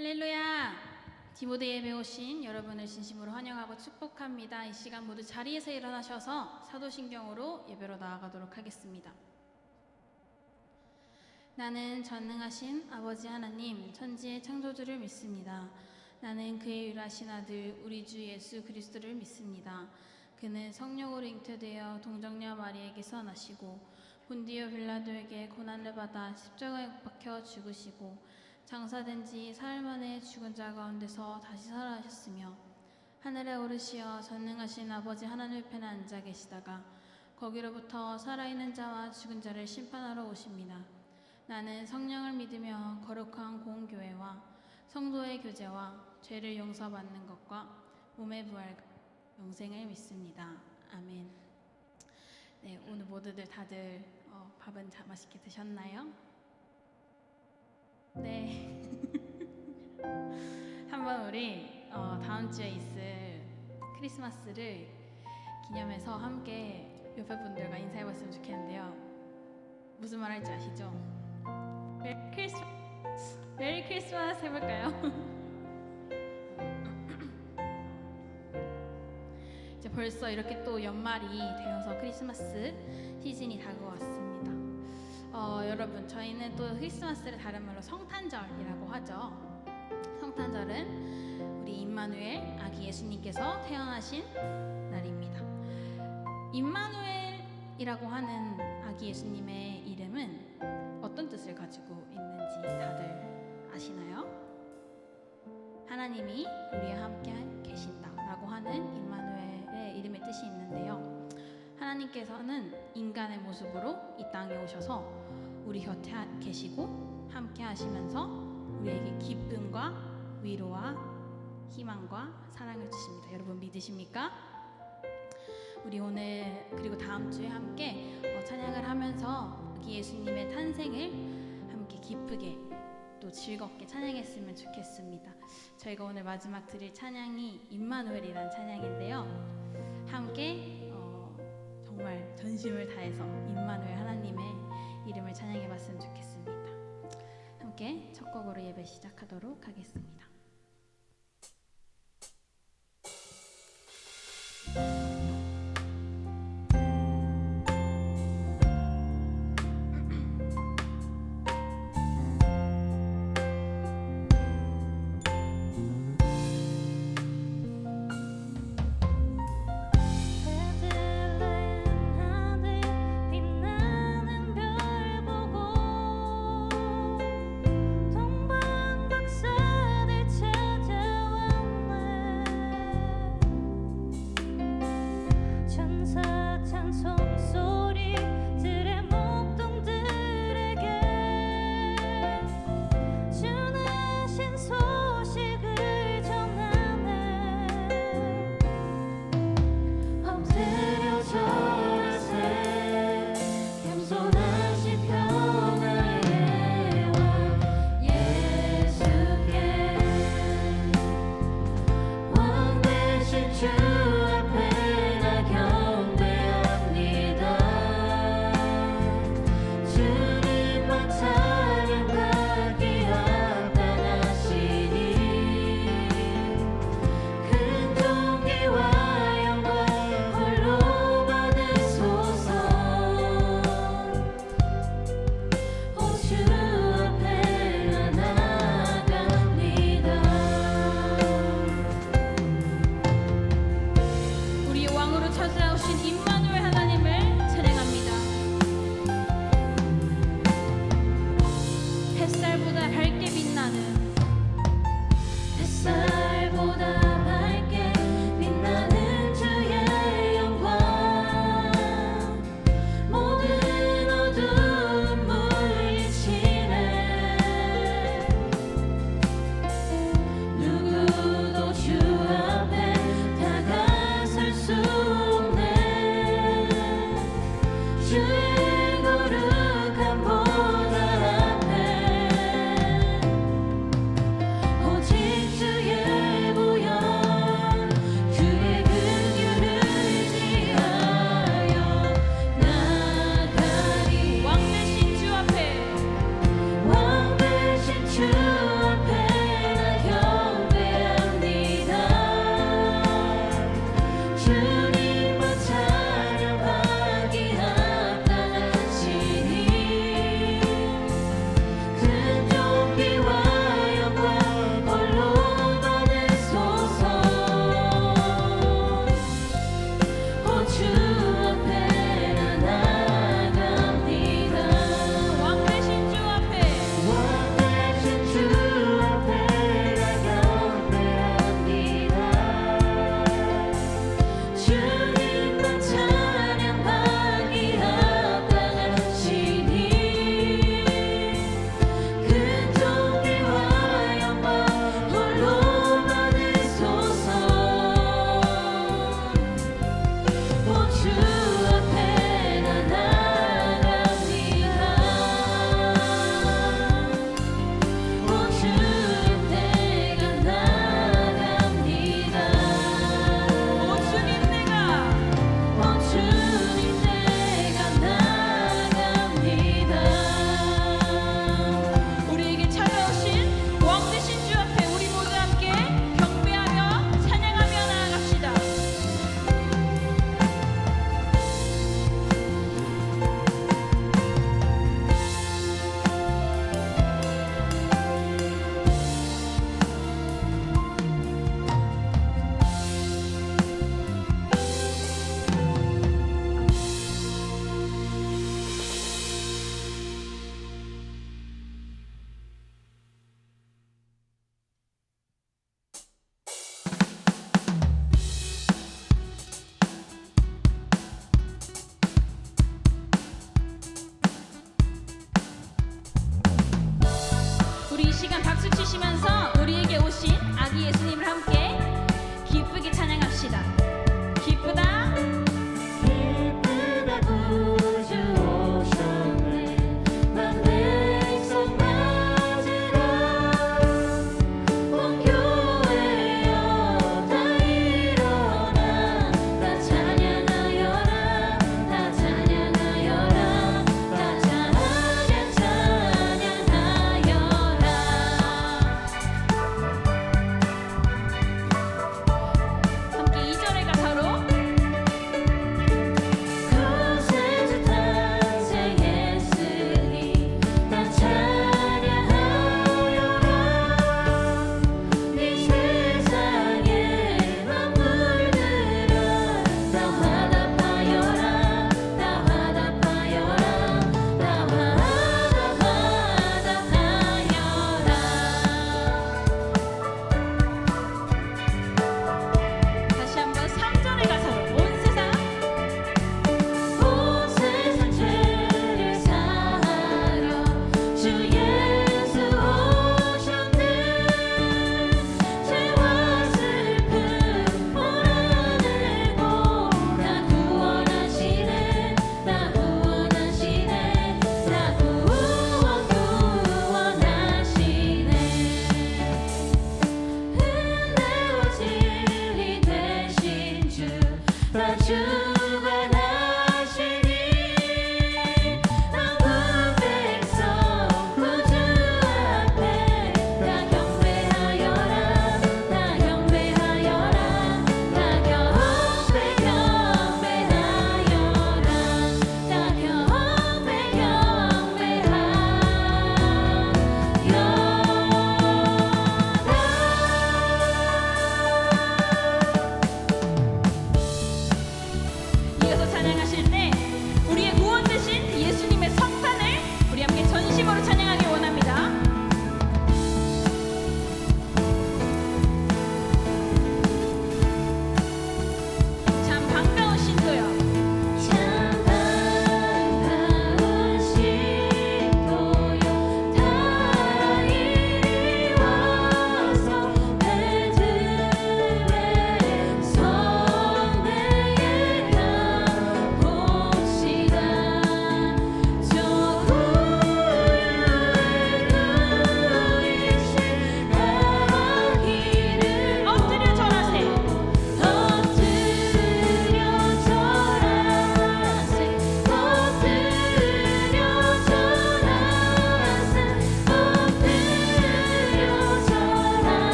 할렐루야! 디모데 예배 오신 여러분을 진심으로 환영하고 축복합니다. 이 시간 모두 자리에서 일어나셔서 사도신경으로 예배로 나아가도록 하겠습니다. 나는 전능하신 아버지 하나님, 천지의 창조주를 믿습니다. 나는 그의 유일하신 아들 우리 주 예수 그리스도를 믿습니다. 그는 성령으로 잉태되어 동정녀 마리에게서 나시고 본디오 빌라도에게 고난을 받아 십자가에 못 박혀 죽으시고 장사된 지 사흘 만에 죽은 자 가운데서 다시 살아나셨으며 하늘에 오르시어 전능하신 아버지 하나님 편에 앉아 계시다가 거기로부터 살아있는 자와 죽은 자를 심판하러 오십니다. 나는 성령을 믿으며 거룩한 공교회와 성도의 교제와 죄를 용서받는 것과 몸의 부활과 영생을 믿습니다. 아멘. 네, 오늘 모두들 다들 밥은 맛있게 드셨나요? 네. 한번 우리 다음 주에 있을 크리스마스를 기념해서 함께 옆에 분들과 인사해봤으면 좋겠는데요. 무슨 말 할지 아시죠? 메리 크리스마스 해볼까요? 이제 벌써 이렇게 또 연말이 되어서 크리스마스 시즌이 다가왔습니다. 여러분, 저희는 또 크리스마스를 다른 말로 성탄절이라고 하죠. 성탄절은 우리 임마누엘 아기 예수님께서 태어나신 날입니다. 임마누엘이라고 하는 아기 예수님의 이름은 어떤 뜻을 가지고 있는지 다들 아시나요? 하나님이 우리와 함께 계신다라고 하는 임마누엘의 이름의 뜻이 있는데요. 하나님께서는 인간의 모습으로 이 땅에 오셔서 우리 곁에 계시고 함께 하시면서 우리에게 기쁨과 위로와 희망과 사랑을 주십니다. 여러분 믿으십니까? 우리 오늘 그리고 다음 주에 함께 찬양을 하면서 예수님의 탄생을 함께 기쁘게 또 즐겁게 찬양했으면 좋겠습니다. 저희가 오늘 마지막 드릴 찬양이 임마누엘이라는 찬양인데요. 함께 정말 전심을 다해서 임마누엘 하나님의 이름을 찬양해봤으면 좋겠습니다. 함께 첫 곡으로 예배 시작하도록 하겠습니다. 누구도 주 앞에 다가설 수 없네.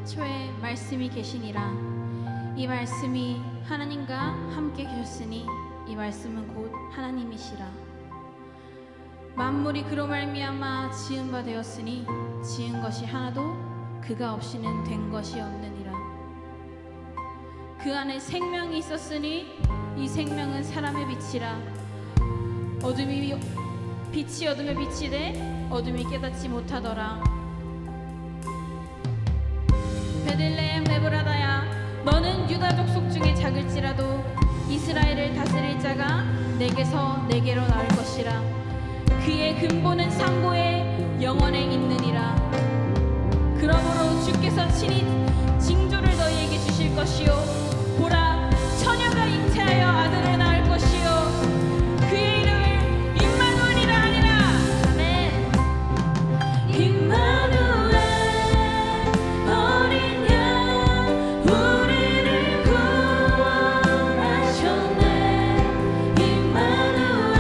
초에 말씀이 계시니라. 이 말씀이 하나님과 함께 계셨으니 이 말씀은 곧 하나님이시라. 만물이 그로 말미암아 지은 바 되었으니 지은 것이 하나도 그가 없이는 된 것이 없느니라. 그 안에 생명이 있었으니 이 생명은 사람의 빛이라. 빛이 어둠에 비치되 어둠이 깨닫지 못하더라. 베들레헴 에브라다야, 너는 유다 족속 중에 작을지라도 이스라엘을 다스릴 자가 내게서 내게로 나올 것이라. 그의 근본은 상고에 영원에 있느니라. 그러므로 주께서 친히 징조를 너희에게 주실 것이요, 보라, 처녀가 잉태하여 아들을 낳을 것이요, 그의 이름을 임마누엘이라 하리라. 아멘. 임마누엘, 어린 양 우리를 구원하셨네. 임마누엘,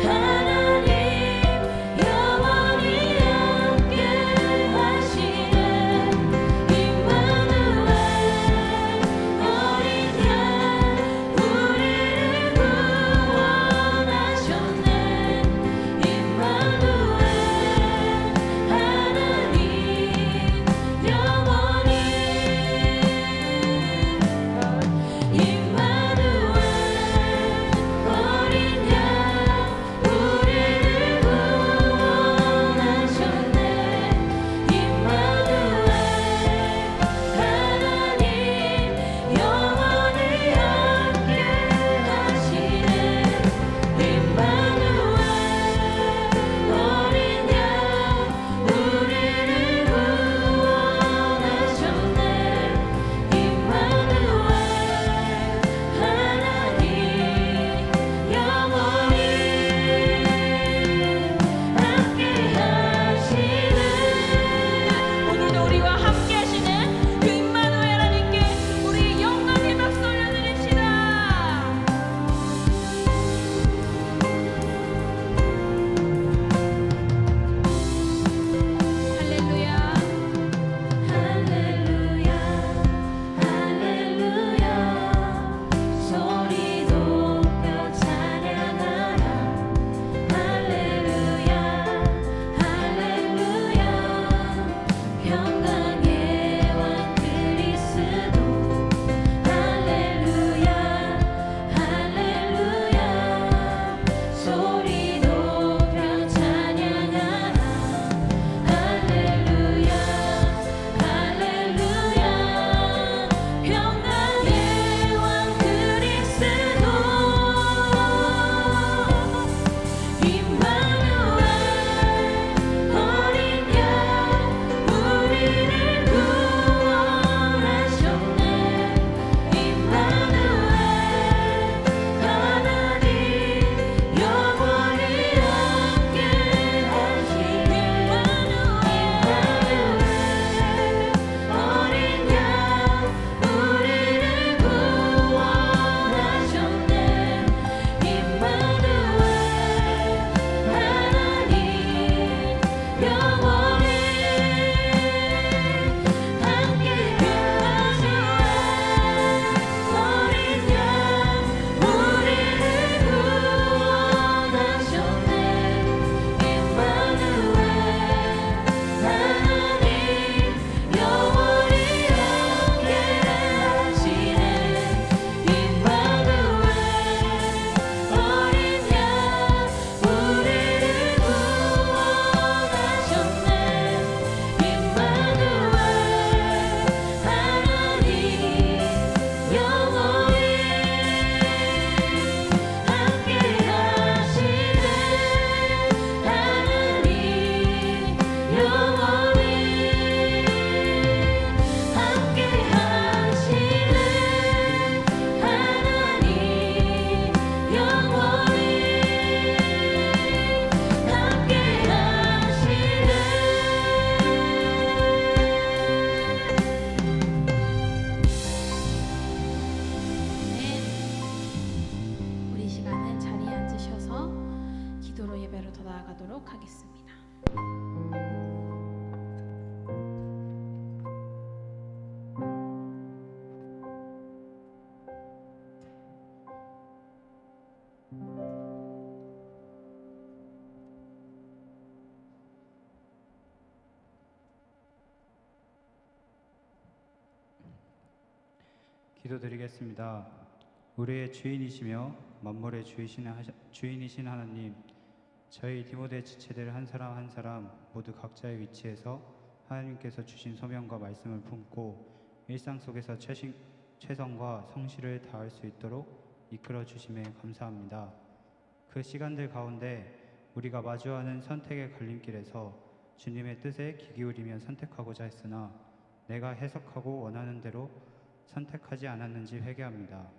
하나님 영원히 함께 하시네. 임마누엘, 어린 양 우리를 구원하셨네. 임마누엘, 하나님 영원히. 임마누엘, 어린 양 우리를 구원하셨네. 임마누엘, 하나님 영원히 함께 하시네. 임마누엘, 어린 양 우리를 구원하셨네. 임마누엘, 하나님 영원히 함께 하시네. 오늘도 우리와 함께 하시는 그 임마누엘 하나님께 우리 영광의 박수 올려드립시다. 할렐루야, 할렐루야, 할렐루야. 소리 높여 찬양하라. 할렐루야, 할렐루야. 평강의 왕 그리스도. 할렐루야, 할렐루야. 소리 높여 찬양하라. 할렐루야, 할렐루야. 평강의 왕 그리스도. 임마누엘, 어린 양 우리를 구원하셨네. 임마누엘, 하나님 영원히 함께 하시네. 임마누엘, 어린 양 우리를 구원하셨네. 임마누엘, 하나님 영원히 함께 어린 양 우리를 구원하셨네. 임마누엘, 하나님 영원히 함께 하시네. 임마누엘, 어린 양 우리를 구원하셨네. 임마누엘, 하나님 영원히 함께 하시네. 하나님 영원히 함께 하시네. 하나님 영원히 함께 하시네. 우리 시간은 자리에 앉으셔서 기도로 예배로 더 나아가도록 하겠습니다. 기도드리겠습니다. 우리의 주인이시며 만물의 주인이신 하나님, 저희 디모데 지체들 한 사람 한 사람 모두 각자의 위치에서 하나님께서 주신 소명과 말씀을 품고 일상 속에서 최선과 성실을 다할 수 있도록 이끌어 주심에 감사합니다. 그 시간들 가운데 우리가 마주하는 선택의 갈림길에서 주님의 뜻에 귀 기울이며 선택하고자 했으나 내가 해석하고 원하는 대로 선택하지 않았는지 회개합니다.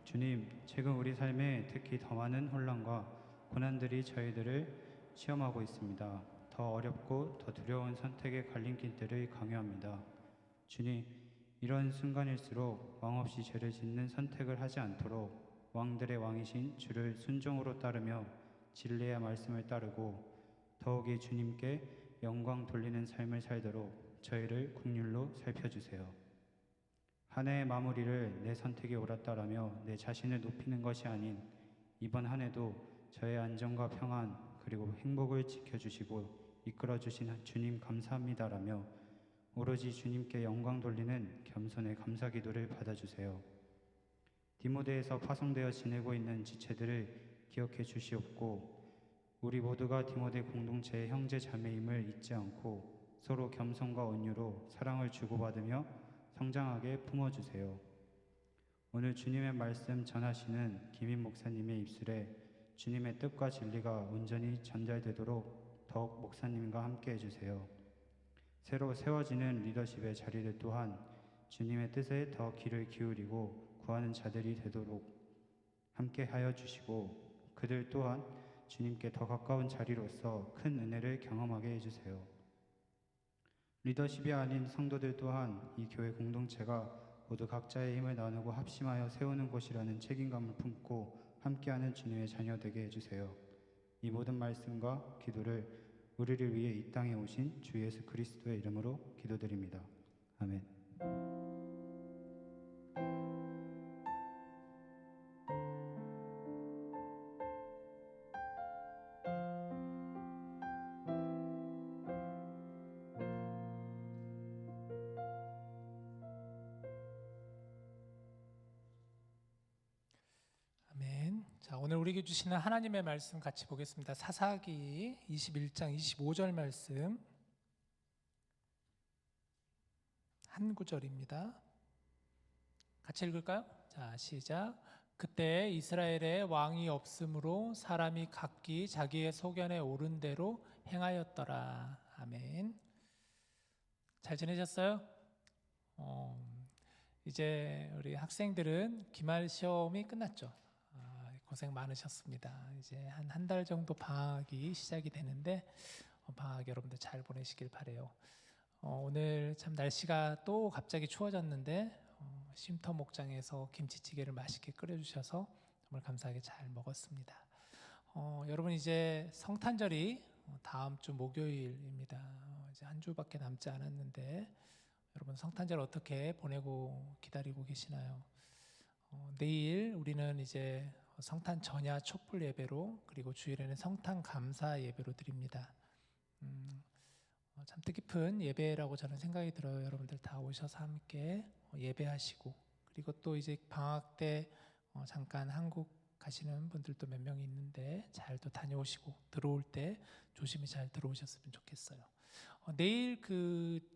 주님, 최근 우리 삶에 특히 더 많은 혼란과 고난들이 저희들을 시험하고 있습니다. 더 어렵고 더 두려운 선택의 갈림길들을 강요합니다. 주님, 이런 순간일수록 왕 없이 죄를 짓는 선택을 하지 않도록 왕들의 왕이신 주를 순종으로 따르며 진리의 말씀을 따르고 더욱이 주님께 영광 돌리는 삶을 살도록 저희를 긍휼로 살펴주세요. 한 해의 마무리를 내 선택이 옳았다라며 내 자신을 높이는 것이 아닌 이번 한 해도 저의 안전과 평안 그리고 행복을 지켜주시고 이끌어주신 주님 감사합니다라며 오로지 주님께 영광 돌리는 겸손의 감사기도를 받아주세요. 디모데에서 파송되어 지내고 있는 지체들을 기억해 주시옵고 우리 모두가 디모데 공동체의 형제 자매임을 잊지 않고 서로 겸손과 온유로 사랑을 주고받으며 성장하게 품어주세요. 오늘 주님의 말씀 전하시는 김인 목사님의 입술에 주님의 뜻과 진리가 온전히 전달되도록 더욱 목사님과 함께 해주세요. 새로 세워지는 리더십의 자리들 또한 주님의 뜻에 더 귀를 기울이고 구하는 자들이 되도록 함께 하여 주시고 그들 또한 주님께 더 가까운 자리로서 큰 은혜를 경험하게 해주세요. 리더십이 아닌 성도들 또한 이 교회 공동체가 모두 각자의 힘을 나누고 합심하여 세우는 곳이라는 책임감을 품고 함께하는 주님의 자녀 되게 해주세요. 이 모든 말씀과 기도를 우리를 위해 이 땅에 오신 주 예수 그리스도의 이름으로 기도드립니다. 아멘. 아멘. 자, 오늘 우리에게 주시는 하나님의 말씀 같이 보겠습니다. 사사기 21장 25절 말씀 한 구절입니다. 같이 읽을까요? 자, 시작. 그때 이스라엘에 왕이 없으므로 사람이 각기 자기의 소견에 오른 대로 행하였더라. 아멘. 잘 지내셨어요? 이제 우리 학생들은 기말 시험이 끝났죠. 고생 많으셨습니다. 이제 한 달 정도 방학이 시작이 되는데 방학 여러분들 잘 보내시길 바래요. 오늘 참 날씨가 또 갑자기 추워졌는데 쉼터 목장에서 김치찌개를 맛있게 끓여주셔서 정말 감사하게 잘 먹었습니다. 여러분 이제 성탄절이 다음 주 목요일입니다. 이제 한 주밖에 남지 않았는데 여러분 성탄절 어떻게 보내고 기다리고 계시나요? 내일 우리는 이제 성탄 전야 촛불 예배로 그리고 주일에는 성탄 감사 예배로 드립니다. 참 뜻깊은 예배라고 저는 생각이 들어요. 여러분들 다 오셔서 함께 예배하시고 그리고 또 이제 방학 때 잠깐 한국 가시는 분들도 몇 명이 있는데 잘 또 다녀오시고 들어올 때 조심히 잘 들어오셨으면 좋겠어요. 내일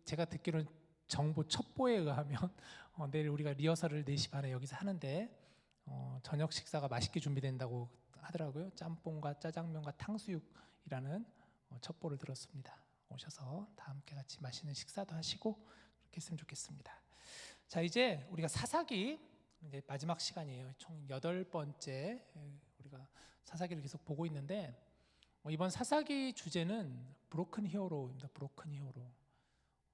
제가 듣기로는 정보 첩보에 의하면 내일 우리가 리허설을 4시 반에 여기서 하는데 저녁 식사가 맛있게 준비된다고 하더라고요. 짬뽕과 짜장면과 탕수육이라는 첩보를 들었습니다. 오셔서 다 함께 같이 맛있는 식사도 하시고 그렇게 했으면 좋겠습니다. 자, 이제 우리가 사사기 이제 마지막 시간이에요. 총 8번째 우리가 사사기를 계속 보고 있는데 이번 사사기 주제는 브로큰 히어로입니다. 브로큰 히어로.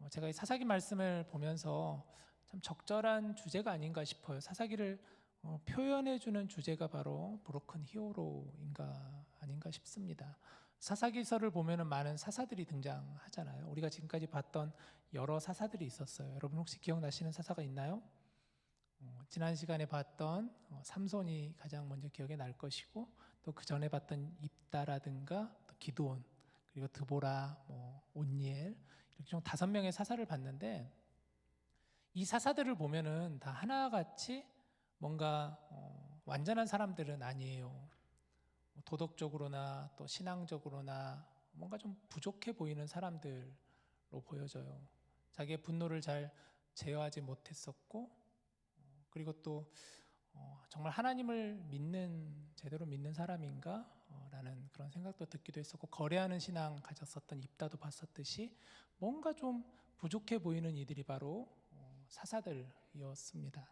제가 이 사사기 말씀을 보면서 참 적절한 주제가 아닌가 싶어요. 사사기를 표현해주는 주제가 바로 브로큰 히어로인가 아닌가 싶습니다. 사사기서를 보면은 많은 사사들이 등장하잖아요. 우리가 지금까지 봤던 여러 사사들이 있었어요. 여러분 혹시 기억나시는 사사가 있나요? 지난 시간에 봤던 삼손이 가장 먼저 기억에 날 것이고 또 그 전에 봤던 입다라든가 또 기드온 그리고 드보라, 온니엘 이렇게 총 5명의 사사를 봤는데 이 사사들을 보면은 다 하나같이 뭔가 완전한 사람들은 아니에요. 도덕적으로나 또 신앙적으로나 뭔가 좀 부족해 보이는 사람들로 보여져요. 자기의 분노를 잘 제어하지 못했었고, 그리고 또 정말 하나님을 제대로 믿는 사람인가? 라는 그런 생각도 듣기도 했었고, 거래하는 신앙 가졌었던 입다도 봤었듯이 뭔가 좀 부족해 보이는 이들이 바로 사사들이었습니다.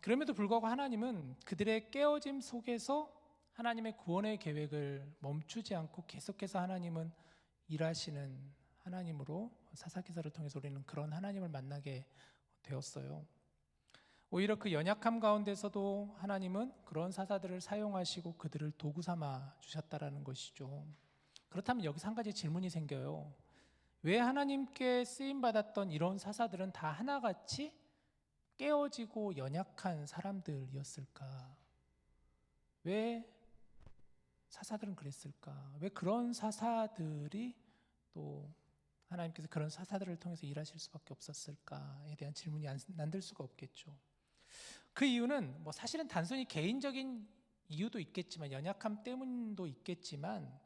그럼에도 불구하고 하나님은 그들의 깨어짐 속에서 하나님의 구원의 계획을 멈추지 않고 계속해서 하나님은 일하시는 하나님으로 사사기사를 통해서 우리는 그런 하나님을 만나게 되었어요. 오히려 그 연약함 가운데서도 하나님은 그런 사사들을 사용하시고 그들을 도구 삼아 주셨다라는 것이죠. 그렇다면 여기서 한 가지 질문이 생겨요. 왜 하나님께 쓰임받았던 이런 사사들은 다 하나같이 깨어지고 연약한 사람들이었을까? 왜 사사들은 그랬을까? 왜 그런 사사들이 또 하나님께서 그런 사사들을 통해서 일하실 수밖에 없었을까에 대한 질문이 안 들 수가 없겠죠. 그 이유는 뭐 사실은 단순히 개인적인 이유도 있겠지만, 연약함 때문도 있겠지만,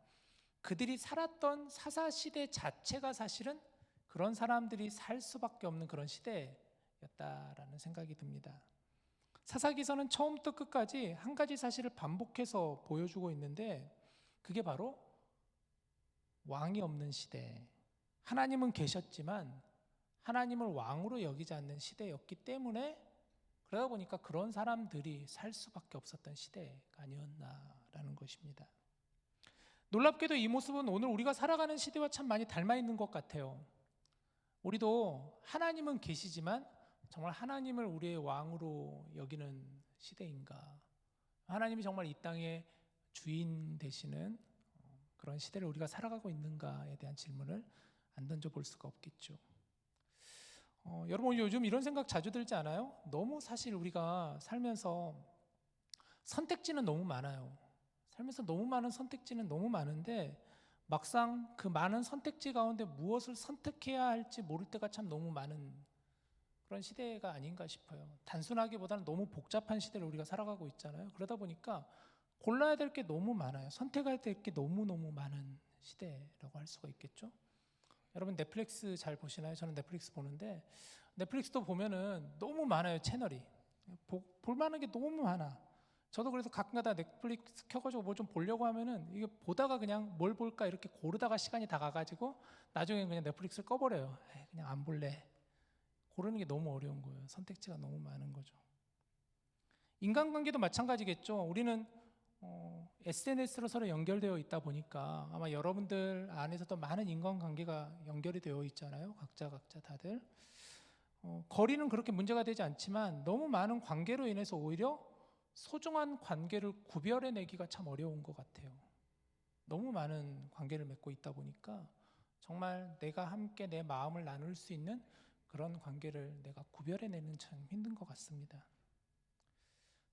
그들이 살았던 사사 시대 자체가 사실은 그런 사람들이 살 수밖에 없는 그런 시대였다라는 생각이 듭니다. 사사기서는 처음부터 끝까지 한 가지 사실을 반복해서 보여주고 있는데, 그게 바로 왕이 없는 시대, 하나님은 계셨지만 하나님을 왕으로 여기지 않는 시대였기 때문에, 그러다 보니까 그런 사람들이 살 수밖에 없었던 시대가 아니었나라는 것입니다. 놀랍게도 이 모습은 오늘 우리가 살아가는 시대와 참 많이 닮아 있는 것 같아요. 우리도 하나님은 계시지만 정말 하나님을 우리의 왕으로 여기는 시대인가? 하나님이 정말 이 땅의 주인 되시는 그런 시대를 우리가 살아가고 있는가에 대한 질문을 안 던져볼 수가 없겠죠. 여러분, 요즘 이런 생각 자주 들지 않아요? 너무 사실 우리가 살면서 선택지는 너무 많아요. 살면서 너무 많은 선택지는 너무 많은데, 막상 그 많은 선택지 가운데 무엇을 선택해야 할지 모를 때가 참 너무 많은 그런 시대가 아닌가 싶어요. 단순하기보다는 너무 복잡한 시대를 우리가 살아가고 있잖아요. 그러다 보니까 골라야 될 게 너무 많아요. 선택할 될 게 너무너무 많은 시대라고 할 수가 있겠죠. 여러분, 넷플릭스 잘 보시나요? 저는 넷플릭스 보는데, 넷플릭스도 보면은 너무 많아요. 채널이 볼 만한 게 너무 많아. 저도 그래서 가끔가다 넷플릭스 켜가지고 뭐 좀 보려고 하면은 이게 보다가 그냥 뭘 볼까 이렇게 고르다가 시간이 다 가가지고 나중에 그냥 넷플릭스를 꺼버려요. 그냥 안 볼래. 고르는 게 너무 어려운 거예요. 선택지가 너무 많은 거죠. 인간관계도 마찬가지겠죠. 우리는 SNS로 서로 연결되어 있다 보니까 아마 여러분들 안에서도 많은 인간관계가 연결이 되어 있잖아요. 각자 다들. 거리는 그렇게 문제가 되지 않지만 너무 많은 관계로 인해서 오히려 소중한 관계를 구별해내기가 참 어려운 것 같아요. 너무 많은 관계를 맺고 있다 보니까 정말 내가 함께 내 마음을 나눌 수 있는 그런 관계를 내가 구별해내는 참 힘든 것 같습니다.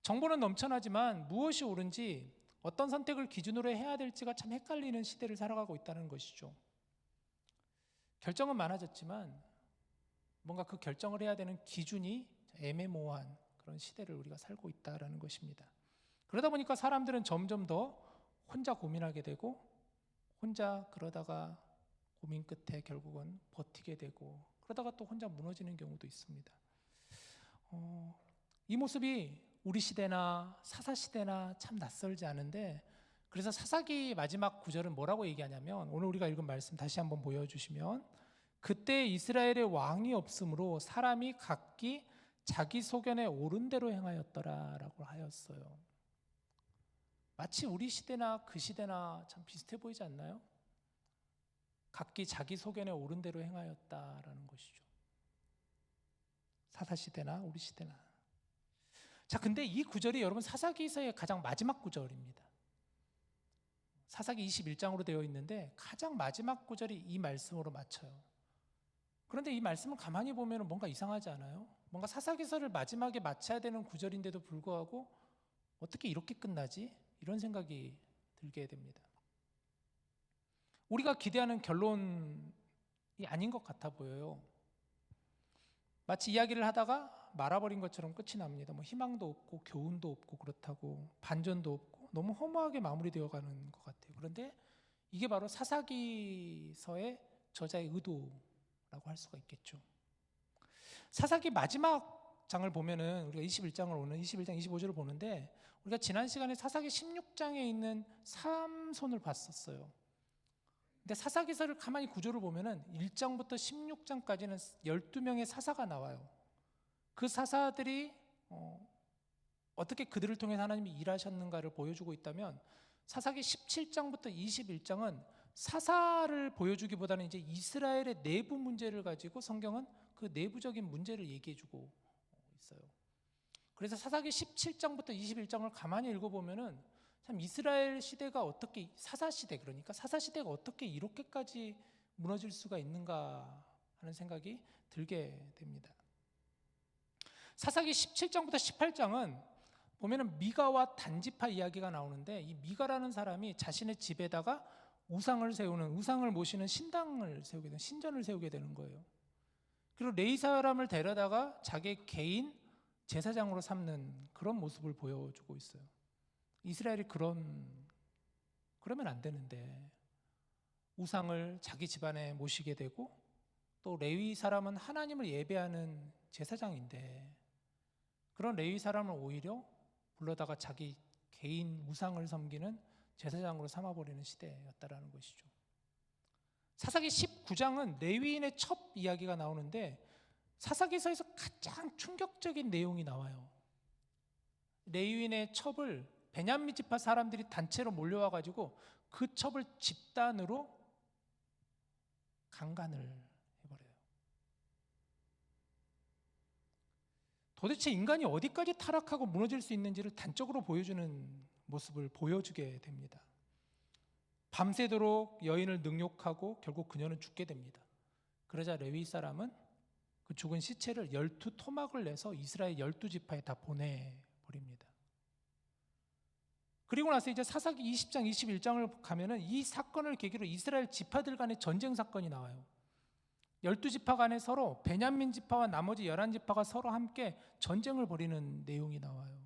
정보는 넘쳐나지만 무엇이 옳은지, 어떤 선택을 기준으로 해야 될지가 참 헷갈리는 시대를 살아가고 있다는 것이죠. 결정은 많아졌지만 뭔가 그 결정을 해야 되는 기준이 애매모호한 그런 시대를 우리가 살고 있다는 것입니다. 그러다 보니까 사람들은 점점 더 혼자 고민하게 되고, 혼자 그러다가 고민 끝에 결국은 버티게 되고, 그러다가 또 혼자 무너지는 경우도 있습니다. 이 모습이 우리 시대나 사사 시대나 참 낯설지 않은데, 그래서 사사기 마지막 구절은 뭐라고 얘기하냐면, 오늘 우리가 읽은 말씀 다시 한번 보여주시면, 그때 이스라엘의 왕이 없으므로 사람이 각기 자기 소견에 옳은 대로 행하였더라 라고 하였어요. 마치 우리 시대나 그 시대나 참 비슷해 보이지 않나요? 각기 자기 소견에 옳은 대로 행하였다라는 것이죠. 사사 시대나 우리 시대나. 자, 근데 이 구절이 여러분 사사기서의 가장 마지막 구절입니다. 사사기 21장으로 되어 있는데 가장 마지막 구절이 이 말씀으로 맞춰요. 그런데 이 말씀을 가만히 보면 뭔가 이상하지 않아요? 뭔가 사사기서를 마지막에 마쳐야 되는 구절인데도 불구하고 어떻게 이렇게 끝나지? 이런 생각이 들게 됩니다. 우리가 기대하는 결론이 아닌 것 같아 보여요. 마치 이야기를 하다가 말아버린 것처럼 끝이 납니다. 뭐 희망도 없고 교훈도 없고 그렇다고 반전도 없고 너무 허무하게 마무리되어 가는 것 같아요. 그런데 이게 바로 사사기서의 저자의 의도라고 할 수가 있겠죠. 사사기 마지막 장을 보면은 우리가 21장을 오는 21장 25절을 보는데 우리가 지난 시간에 사사기 16장에 있는 삼손을 봤었어요. 근데 사사기서를 가만히 구조를 보면은 1장부터 16장까지는 12명의 사사가 나와요. 그 사사들이 어떻게 그들을 통해 하나님이 일하셨는가를 보여주고 있다면 사사기 17장부터 21장은 사사를 보여주기보다는 이제 이스라엘의 내부 문제를 가지고 성경은 그 내부적인 문제를 얘기해주고 있어요. 그래서 사사기 17장부터 21장을 가만히 읽어보면은 참 이스라엘 시대가 어떻게 사사 시대 그러니까 사사 시대가 어떻게 이렇게까지 무너질 수가 있는가 하는 생각이 들게 됩니다. 사사기 17장부터 18장은 보면은 미가와 단지파 이야기가 나오는데 이 미가라는 사람이 자신의 집에다가 우상을 모시는 신당을 세우게 되는 신전을 세우게 되는 거예요. 그리고 레위 사람을 데려다가 자기 개인 제사장으로 삼는 그런 모습을 보여주고 있어요. 이스라엘이 그러면 안 되는데 우상을 자기 집안에 모시게 되고 또 레위 사람은 하나님을 예배하는 제사장인데 그런 레위 사람을 오히려 불러다가 자기 개인 우상을 섬기는 제사장으로 삼아버리는 시대였다라는 것이죠. 사사기 19장은 레위인의 첩 이야기가 나오는데 사사기서에서 가장 충격적인 내용이 나와요. 레위인의 첩을 베냐민 지파 사람들이 단체로 몰려와 가지고 그 첩을 집단으로 강간을 해버려요. 도대체 인간이 어디까지 타락하고 무너질 수 있는지를 단적으로 보여주는 모습을 보여주게 됩니다. 밤새도록 여인을 능욕하고 결국 그녀는 죽게 됩니다. 그러자 레위 사람은 그 죽은 시체를 12토막을 내서 이스라엘 12지파에 다 보내버립니다. 그리고 나서 이제 사사기 20장, 21장을 가면은 이 사건을 계기로 이스라엘 지파들 간의 전쟁 사건이 나와요. 12지파 간에 서로 베냐민 지파와 나머지 11지파가 서로 함께 전쟁을 벌이는 내용이 나와요.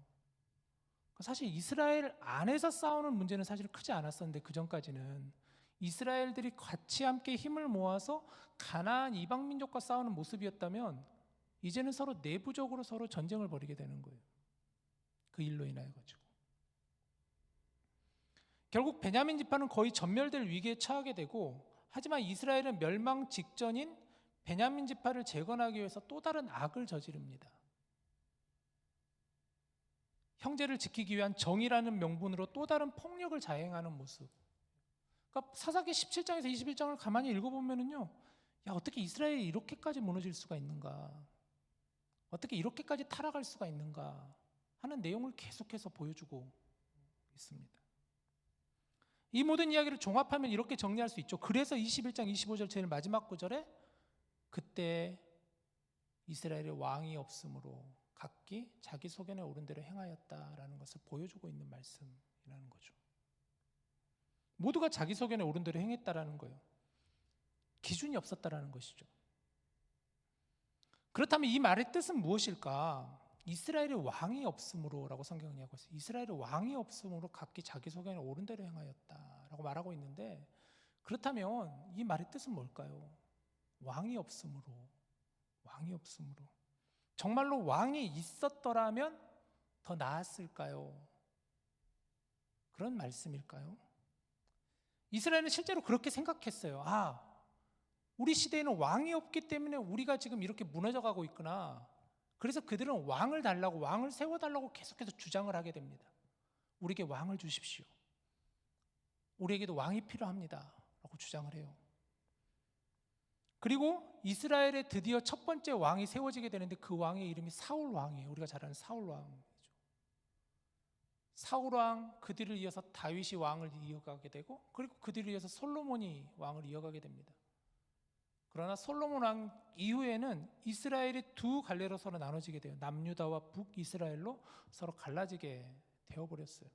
사실 이스라엘 안에서 싸우는 문제는 사실 크지 않았었는데 그 전까지는 이스라엘들이 같이 함께 힘을 모아서 가나안 이방 민족과 싸우는 모습이었다면 이제는 서로 내부적으로 서로 전쟁을 벌이게 되는 거예요. 그 일로 인하여 가지고 결국 베냐민 지파는 거의 전멸될 위기에 처하게 되고 하지만 이스라엘은 멸망 직전인 베냐민 지파를 재건하기 위해서 또 다른 악을 저지릅니다. 형제를 지키기 위한 정의라는 명분으로 또 다른 폭력을 자행하는 모습. 그러니까 사사기 17장에서 21장을 가만히 읽어보면은요, 야 어떻게 이스라엘이 이렇게까지 무너질 수가 있는가? 어떻게 이렇게까지 타락할 수가 있는가? 하는 내용을 계속해서 보여주고 있습니다. 이 모든 이야기를 종합하면 이렇게 정리할 수 있죠. 그래서 21장 25절 제일 마지막 구절에 그때 이스라엘의 왕이 없으므로 각기 자기 소견에 오른 대로 행하였다라는 것을 보여주고 있는 말씀이라는 거죠. 모두가 자기 소견에 오른 대로 행했다라는 거예요. 기준이 없었다라는 것이죠. 그렇다면 이 말의 뜻은 무엇일까? 이스라엘의 왕이 없으므로라고 성경은 이야기하고 있어요. 이스라엘의 왕이 없으므로 각기 자기 소견에 오른 대로 행하였다라고 말하고 있는데 그렇다면 이 말의 뜻은 뭘까요? 왕이 없으므로 정말로 왕이 있었더라면 더 나았을까요? 그런 말씀일까요? 이스라엘은 실제로 그렇게 생각했어요. 우리 시대에는 왕이 없기 때문에 우리가 지금 이렇게 무너져 가고 있구나. 그래서 그들은 왕을 달라고, 왕을 세워달라고 계속해서 주장을 하게 됩니다. 우리에게 왕을 주십시오. 우리에게도 왕이 필요합니다. 라고 주장을 해요. 그리고 이스라엘에 드디어 첫 번째 왕이 세워지게 되는데 그 왕의 이름이 사울 왕이에요. 우리가 잘 아는 사울 왕이죠. 사울 왕, 그들을 이어서 다윗이 왕을 이어가게 되고 그리고 그들을 이어서 솔로몬이 왕을 이어가게 됩니다. 그러나 솔로몬 왕 이후에는 이스라엘이 두 갈래로 서로 나눠지게 돼요. 남유다와 북이스라엘로 서로 갈라지게 되어버렸어요.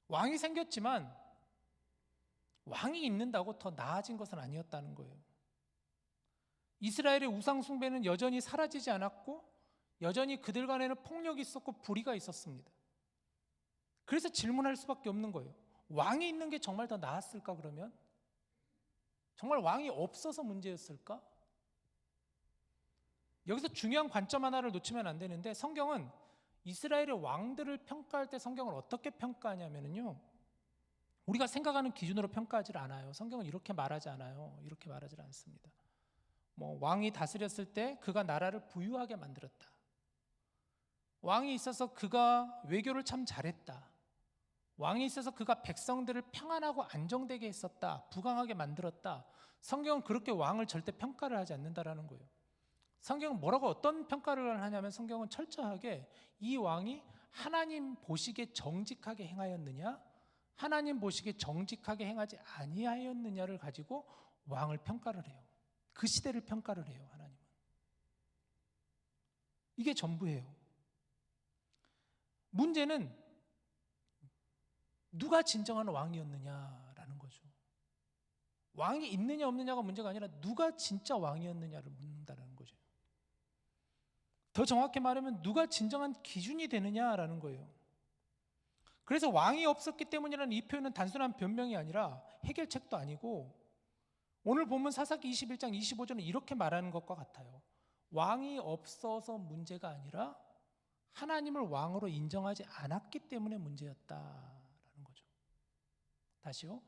왕이 생겼지만 왕이 있는다고 더 나아진 것은 아니었다는 거예요. 이스라엘의 우상 숭배는 여전히 사라지지 않았고 여전히 그들 간에는 폭력이 있었고 불의가 있었습니다. 그래서 질문할 수밖에 없는 거예요. 왕이 있는 게 정말 더 나았을까 그러면? 정말 왕이 없어서 문제였을까? 여기서 중요한 관점 하나를 놓치면 안 되는데 성경은 이스라엘의 왕들을 평가할 때 성경을 어떻게 평가하냐면요. 우리가 생각하는 기준으로 평가하지 않아요. 성경은 이렇게 말하지 않아요. 이렇게 말하지 않습니다. 왕이 다스렸을 때 그가 나라를 부유하게 만들었다. 왕이 있어서 그가 외교를 참 잘했다. 왕이 있어서 그가 백성들을 평안하고 안정되게 했었다. 부강하게 만들었다. 성경은 그렇게 왕을 절대 평가를 하지 않는다라는 거예요. 성경은 뭐라고 어떤 평가를 하냐면 성경은 철저하게 이 왕이 하나님 보시기에 정직하게 행하였느냐, 하나님 보시기에 정직하게 행하지 아니하였느냐를 가지고 왕을 평가를 해요. 그 시대를 평가를 해요. 하나님은. 이게 전부예요. 문제는 누가 진정한 왕이었느냐라는 거죠. 왕이 있느냐 없느냐가 문제가 아니라 누가 진짜 왕이었느냐를 묻는다는 거죠. 더 정확히 말하면 누가 진정한 기준이 되느냐라는 거예요. 그래서 왕이 없었기 때문이라는 이 표현은 단순한 변명이 아니라 해결책도 아니고 오늘 본문 사사기 21장 25절은 이렇게 말하는 것과 같아요. 왕이 없어서 문제가 아니라 하나님을 왕으로 인정하지 않았기 때문에 문제였다라는 거죠. 다시요.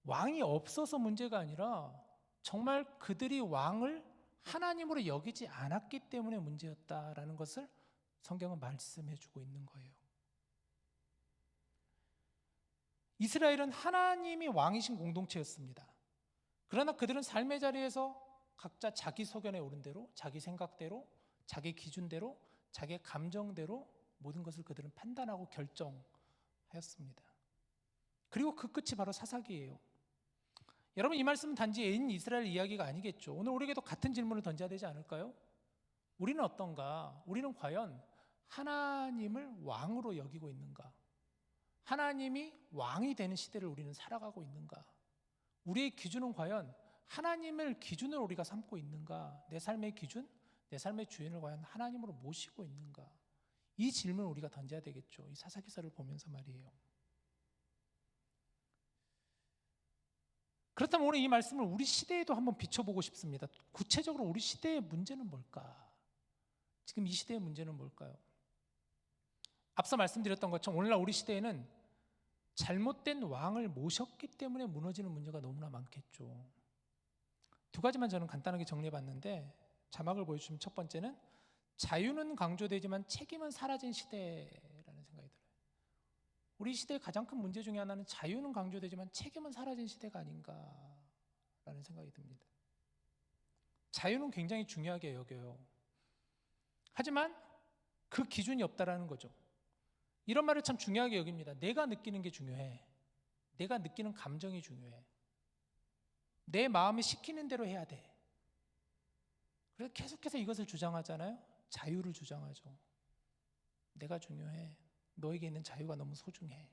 왕이 없어서 문제가 아니라 정말 그들이 왕을 하나님으로 여기지 않았기 때문에 문제였다라는 것을 성경은 말씀해 주고 있는 거예요. 이스라엘은 하나님이 왕이신 공동체였습니다. 그러나 그들은 삶의 자리에서 각자 자기 소견에 오른 대로, 자기 생각대로, 자기 기준대로, 자기 감정대로 모든 것을 그들은 판단하고 결정하였습니다. 그리고 그 끝이 바로 사사기예요. 여러분, 이 말씀은 단지 옛 이스라엘 이야기가 아니겠죠. 오늘 우리에게도 같은 질문을 던져야 되지 않을까요? 우리는 어떤가? 우리는 과연 하나님을 왕으로 여기고 있는가? 하나님이 왕이 되는 시대를 우리는 살아가고 있는가? 우리의 기준은 과연 하나님을 기준으로 우리가 삼고 있는가? 내 삶의 기준, 내 삶의 주인을 과연 하나님으로 모시고 있는가? 이 질문을 우리가 던져야 되겠죠. 이 사사기서를 보면서 말이에요. 그렇다면 오늘 이 말씀을 우리 시대에도 한번 비춰보고 싶습니다. 구체적으로 우리 시대의 문제는 뭘까? 지금 이 시대의 문제는 뭘까요? 앞서 말씀드렸던 것처럼 오늘날 우리 시대에는 잘못된 왕을 모셨기 때문에 무너지는 문제가 너무나 많겠죠. 두 가지만 저는 간단하게 정리해봤는데 자막을 보여주시면 첫 번째는 자유는 강조되지만 책임은 사라진 시대라는 생각이 들어요. 우리 시대의 가장 큰 문제 중에 하나는 자유는 강조되지만 책임은 사라진 시대가 아닌가라는 생각이 듭니다. 자유는 굉장히 중요하게 여겨요. 하지만 그 기준이 없다라는 거죠. 이런 말을 참 중요하게 여깁니다. 내가 느끼는 게 중요해. 내가 느끼는 감정이 중요해. 내 마음이 시키는 대로 해야 돼. 그래서 계속해서 이것을 주장하잖아요. 자유를 주장하죠. 내가 중요해. 너에게 있는 자유가 너무 소중해.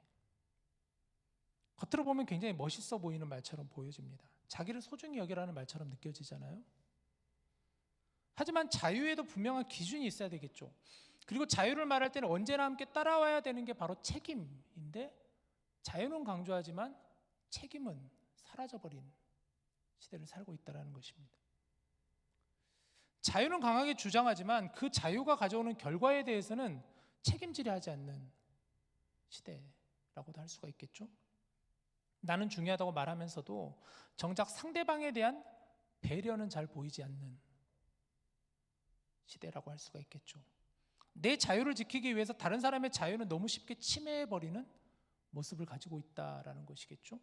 겉으로 보면 굉장히 멋있어 보이는 말처럼 보여집니다. 자기를 소중히 여기라는 말처럼 느껴지잖아요. 하지만 자유에도 분명한 기준이 있어야 되겠죠. 그리고 자유를 말할 때는 언제나 함께 따라와야 되는 게 바로 책임인데 자유는 강조하지만 책임은 사라져버린 시대를 살고 있다는 것입니다. 자유는 강하게 주장하지만 그 자유가 가져오는 결과에 대해서는 책임지려 하지 않는 시대라고도 할 수가 있겠죠. 나는 중요하다고 말하면서도 정작 상대방에 대한 배려는 잘 보이지 않는 시대라고 할 수가 있겠죠. 내 자유를 지키기 위해서 다른 사람의 자유는 너무 쉽게 침해해버리는 모습을 가지고 있다라는 것이겠죠.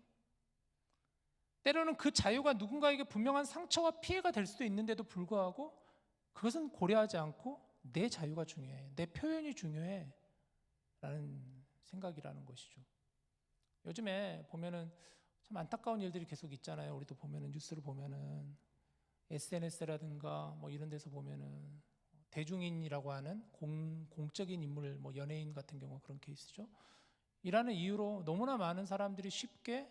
때로는 그 자유가 누군가에게 분명한 상처와 피해가 될 수도 있는데도 불구하고 그것은 고려하지 않고 내 자유가 중요해, 내 표현이 중요해 라는 생각이라는 것이죠. 요즘에 보면은 참 안타까운 일들이 계속 있잖아요. 우리도 보면은 뉴스를 보면은 SNS라든가 뭐 이런 데서 보면은 대중인이라고 하는 공적인 인물, 뭐 연예인 같은 경우 그런 케이스죠. 이라는 이유로 너무나 많은 사람들이 쉽게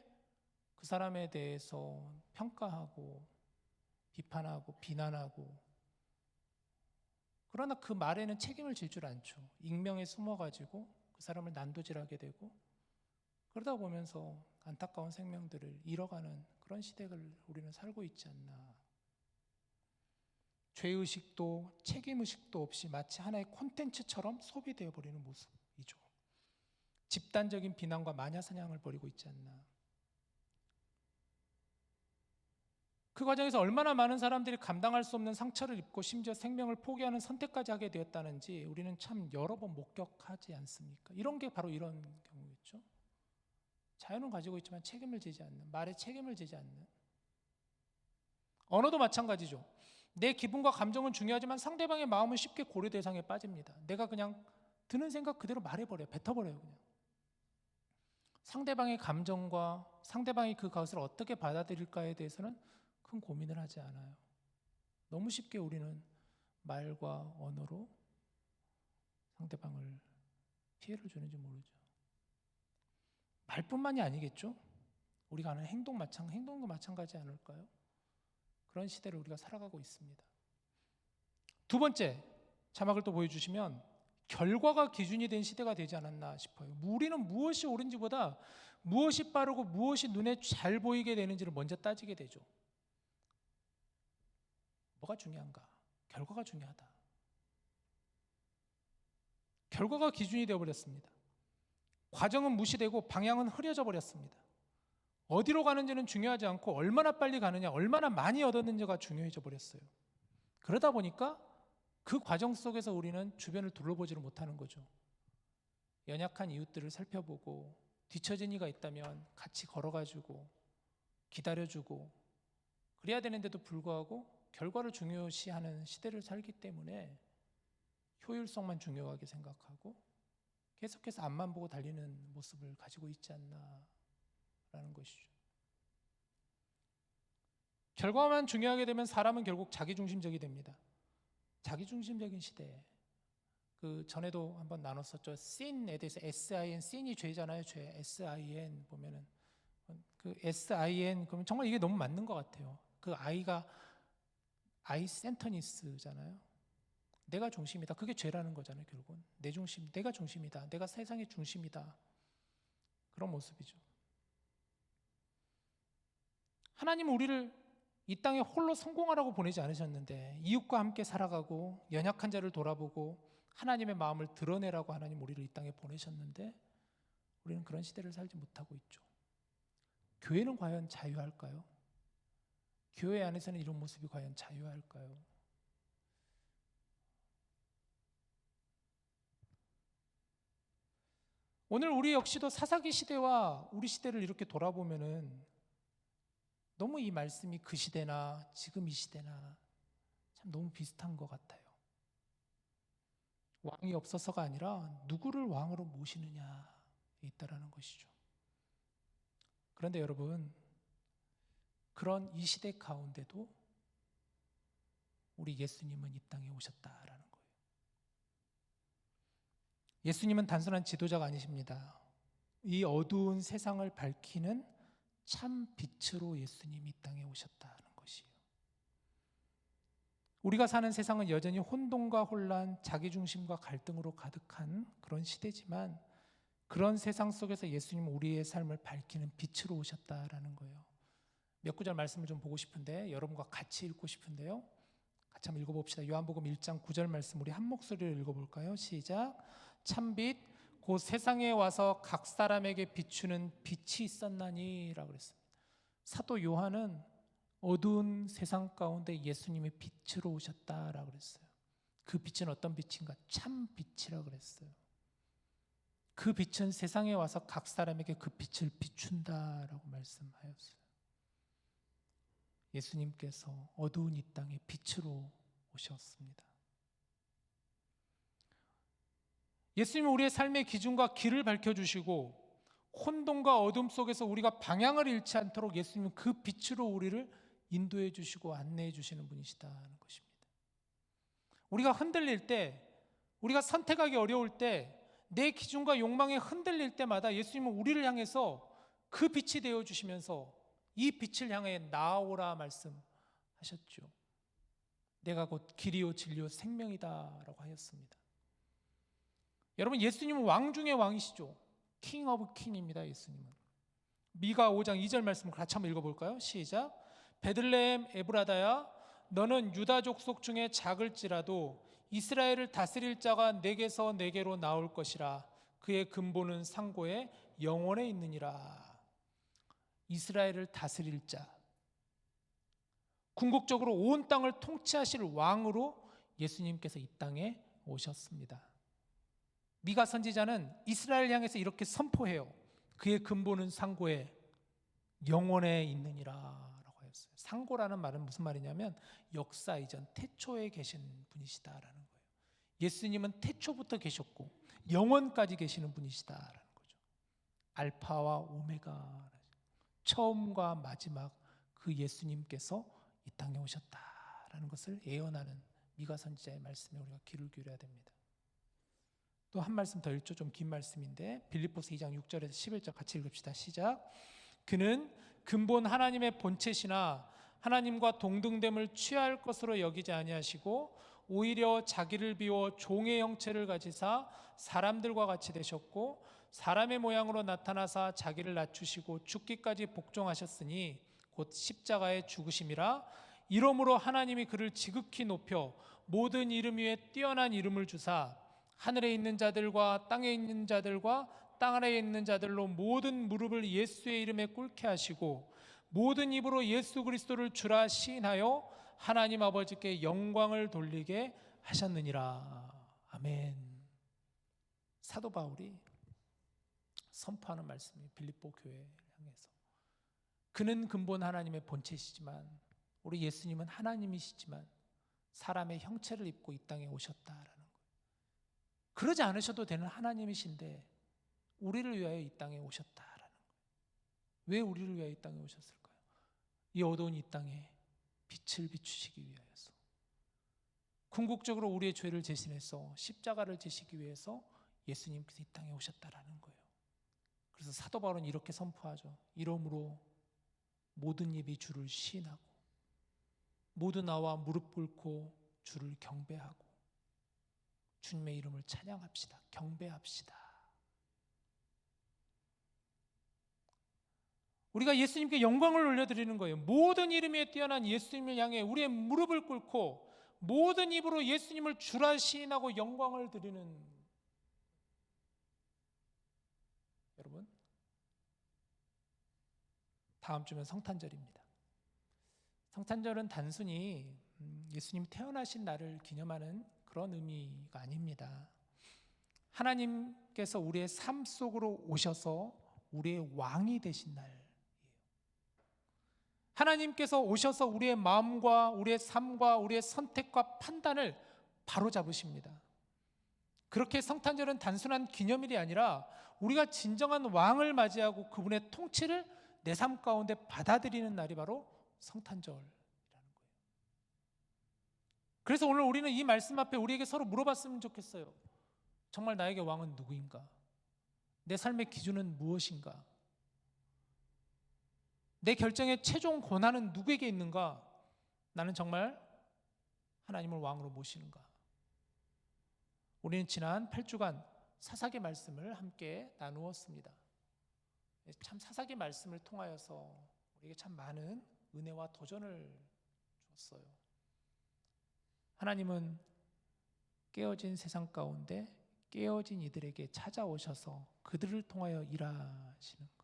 그 사람에 대해서 평가하고 비판하고 비난하고, 그러나 그 말에는 책임을 질 줄 않죠. 익명에 숨어가지고 그 사람을 난도질하게 되고, 그러다 보면서 안타까운 생명들을 잃어가는 그런 시대를 우리는 살고 있지 않나. 죄의식도 책임의식도 없이 마치 하나의 콘텐츠처럼 소비되어 버리는 모습이죠. 집단적인 비난과 마녀사냥을 벌이고 있지 않나. 그 과정에서 얼마나 많은 사람들이 감당할 수 없는 상처를 입고 심지어 생명을 포기하는 선택까지 하게 되었다는지 우리는 참 여러 번 목격하지 않습니까? 이런 게 바로 이런 경우겠죠. 자유는 가지고 있지만 책임을 지지 않는, 말에 책임을 지지 않는. 언어도 마찬가지죠. 내 기분과 감정은 중요하지만 상대방의 마음은 쉽게 고려 대상에 빠집니다. 내가 그냥 드는 생각 그대로 말해버려요. 뱉어버려요. 그냥 상대방의 감정과 상대방이 그 것을 어떻게 받아들일까에 대해서는 큰 고민을 하지 않아요. 너무 쉽게 우리는 말과 언어로 상대방을 피해를 주는지 모르죠. 말뿐만이 아니겠죠. 우리가 하는 행동도 마찬가지 않을까요? 그런 시대를 우리가 살아가고 있습니다. 두 번째, 자막을 또 보여주시면 결과가 기준이 된 시대가 되지 않았나 싶어요. 우리는 무엇이 옳은지보다 무엇이 빠르고 무엇이 눈에 잘 보이게 되는지를 먼저 따지게 되죠. 뭐가 중요한가? 결과가 중요하다. 결과가 기준이 되어버렸습니다. 과정은 무시되고 방향은 흐려져 버렸습니다. 어디로 가는지는 중요하지 않고 얼마나 빨리 가느냐, 얼마나 많이 얻었는지가 중요해져 버렸어요. 그러다 보니까 그 과정 속에서 우리는 주변을 둘러보지를 못하는 거죠. 연약한 이웃들을 살펴보고 뒤처진 이가 있다면 같이 걸어가지고 기다려주고 그래야 되는데도 불구하고 결과를 중요시하는 시대를 살기 때문에 효율성만 중요하게 생각하고 계속해서 앞만 보고 달리는 모습을 가지고 있지 않나라는 것이죠. 결과만 중요하게 되면 사람은 결국 자기중심적이 됩니다. 자기중심적인 시대. 그 전에도 한번 나눴었죠. sin에 대해서 sin, sin이 죄잖아요. 죄. sin 보면은 그 sin 그러면 정말 이게 너무 맞는 것 같아요. 그 i가 I 센터니스잖아요. 내가 중심이다. 그게 죄라는 거잖아요. 결국은 내 중심, 내가 중심이다. 내가 세상의 중심이다. 그런 모습이죠. 하나님은 우리를 이 땅에 홀로 성공하라고 보내지 않으셨는데 이웃과 함께 살아가고 연약한 자를 돌아보고 하나님의 마음을 드러내라고 하나님 우리를 이 땅에 보내셨는데 우리는 그런 시대를 살지 못하고 있죠. 교회는 과연 자유할까요? 교회 안에서는 이런 모습이 과연 자유할까요? 오늘 우리 역시도 사사기 시대와 우리 시대를 이렇게 돌아보면은 너무 이 말씀이 그 시대나 지금 이 시대나 참 너무 비슷한 것 같아요. 왕이 없어서가 아니라 누구를 왕으로 모시느냐에 있다라는 것이죠. 그런데 여러분, 그런 이 시대 가운데도 우리 예수님은 이 땅에 오셨다라는 거예요. 예수님은 단순한 지도자가 아니십니다. 이 어두운 세상을 밝히는 참 빛으로 예수님이 이 땅에 오셨다는 것이에요. 우리가 사는 세상은 여전히 혼돈과 혼란, 자기중심과 갈등으로 가득한 그런 시대지만 그런 세상 속에서 예수님은 우리의 삶을 밝히는 빛으로 오셨다라는 거예요. 몇 구절 말씀을 좀 보고 싶은데 여러분과 같이 읽고 싶은데요. 같이 한번 읽어봅시다. 요한복음 1장 9절 말씀 우리 한 목소리로 읽어볼까요? 시작. 참빛 곧 세상에 와서 각 사람에게 비추는 빛이 있었나니 라고 그랬습니다. 사도 요한은 어두운 세상 가운데 예수님의 빛으로 오셨다라고 그랬어요. 그 빛은 어떤 빛인가? 참 빛이라고 그랬어요. 그 빛은 세상에 와서 각 사람에게 그 빛을 비춘다라고 말씀하였어요. 예수님께서 어두운 이 땅에 빛으로 오셨습니다. 예수님은 우리의 삶의 기준과 길을 밝혀주시고 혼돈과 어둠 속에서 우리가 방향을 잃지 않도록 예수님은 그 빛으로 우리를 인도해 주시고 안내해 주시는 분이시다는 것입니다. 우리가 흔들릴 때, 우리가 선택하기 어려울 때, 내 기준과 욕망에 흔들릴 때마다 예수님은 우리를 향해서 그 빛이 되어 주시면서 이 빛을 향해 나아오라 말씀하시는 하셨죠. 내가 곧 길이요 진리요 생명이다라고 하였습니다. 여러분, 예수님은 왕 중의 왕이시죠. 킹 오브 킹입니다. 예수님은. 미가 5장 2절 말씀을 같이 한번 읽어볼까요? 시작. 베들레헴 에브라다야, 너는 유다 족속 중에 작을지라도 이스라엘을 다스릴 자가 내게서 내게로 나올 것이라. 그의 근본은 상고에 영원에 있느니라. 이스라엘을 다스릴 자, 궁극적으로 온 땅을 통치하실 왕으로 예수님께서 이 땅에 오셨습니다. 미가 선지자는 이스라엘 향해서 이렇게 선포해요. 그의 근본은 상고에 영원에 있느니라 라고 하였어요. 상고라는 말은 무슨 말이냐면 역사 이전 태초에 계신 분이시다라는 거예요. 예수님은 태초부터 계셨고 영원까지 계시는 분이시다라는 거죠. 알파와 오메가, 처음과 마지막 그 예수님께서 이 땅에 오셨다라는 것을 예언하는 미가 선지자의 말씀에 우리가 귀를 기울여야 됩니다. 또 한 말씀 더 읽죠. 좀 긴 말씀인데 빌립보서 2장 6절에서 11절 같이 읽읍시다. 시작. 그는 근본 하나님의 본체시나 하나님과 동등됨을 취할 것으로 여기지 아니하시고 오히려 자기를 비워 종의 형체를 가지사 사람들과 같이 되셨고 사람의 모양으로 나타나사 자기를 낮추시고 죽기까지 복종하셨으니 곧 십자가의 죽으심이라. 이러므로 하나님이 그를 지극히 높여 모든 이름 위에 뛰어난 이름을 주사 하늘에 있는 자들과 땅에 있는 자들과 땅 아래에 있는 자들로 모든 무릎을 예수의 이름에 꿇게 하시고 모든 입으로 예수 그리스도를 주라 시인하여 하나님 아버지께 영광을 돌리게 하셨느니라. 아멘. 사도 바울이 선포하는 말씀이 빌립보 교회를 향해서 그는 근본 하나님의 본체시지만 우리 예수님은 하나님이시지만 사람의 형체를 입고 이 땅에 오셨다라는 거예요. 그러지 않으셔도 되는 하나님이신데 우리를 위하여 이 땅에 오셨다라는 거예요. 왜 우리를 위하여 이 땅에 오셨을까요? 이 어두운 이 땅에 빛을 비추시기 위하여서, 궁극적으로 우리의 죄를 대신해서 십자가를 지시기 위해서 예수님께서 이 땅에 오셨다라는 거예요. 그래서 사도 바울은 이렇게 선포하죠. 이러므로 모든 입이 주를 시인하고 모두 나와 무릎 꿇고 주를 경배하고 주님의 이름을 찬양합시다. 경배합시다. 우리가 예수님께 영광을 올려드리는 거예요. 모든 이름 위에 뛰어난 예수님을 향해 우리의 무릎을 꿇고 모든 입으로 예수님을 주라 시인하고 영광을 드리는, 여러분, 다음 주면 성탄절입니다. 성탄절은 단순히 예수님 태어나신 날을 기념하는 그런 의미가 아닙니다. 하나님께서 우리의 삶 속으로 오셔서 우리의 왕이 되신 날이에요. 하나님께서 오셔서 우리의 마음과 우리의 삶과 우리의 선택과 판단을 바로잡으십니다. 그렇게 성탄절은 단순한 기념일이 아니라 우리가 진정한 왕을 맞이하고 그분의 통치를 내 삶 가운데 받아들이는 날이 바로 성탄절이라는 거예요. 그래서 오늘 우리는 이 말씀 앞에 우리에게 서로 물어봤으면 좋겠어요. 정말 나에게 왕은 누구인가? 내 삶의 기준은 무엇인가? 내 결정의 최종 권한은 누구에게 있는가? 나는 정말 하나님을 왕으로 모시는가? 우리는 지난 8주간 사사기 말씀을 함께 나누었습니다. 참 사사기 말씀을 통하여서 우리에게 참 많은 은혜와 도전을 줬어요. 하나님은 깨어진 세상 가운데 깨어진 이들에게 찾아오셔서 그들을 통하여 일하시는 거예요.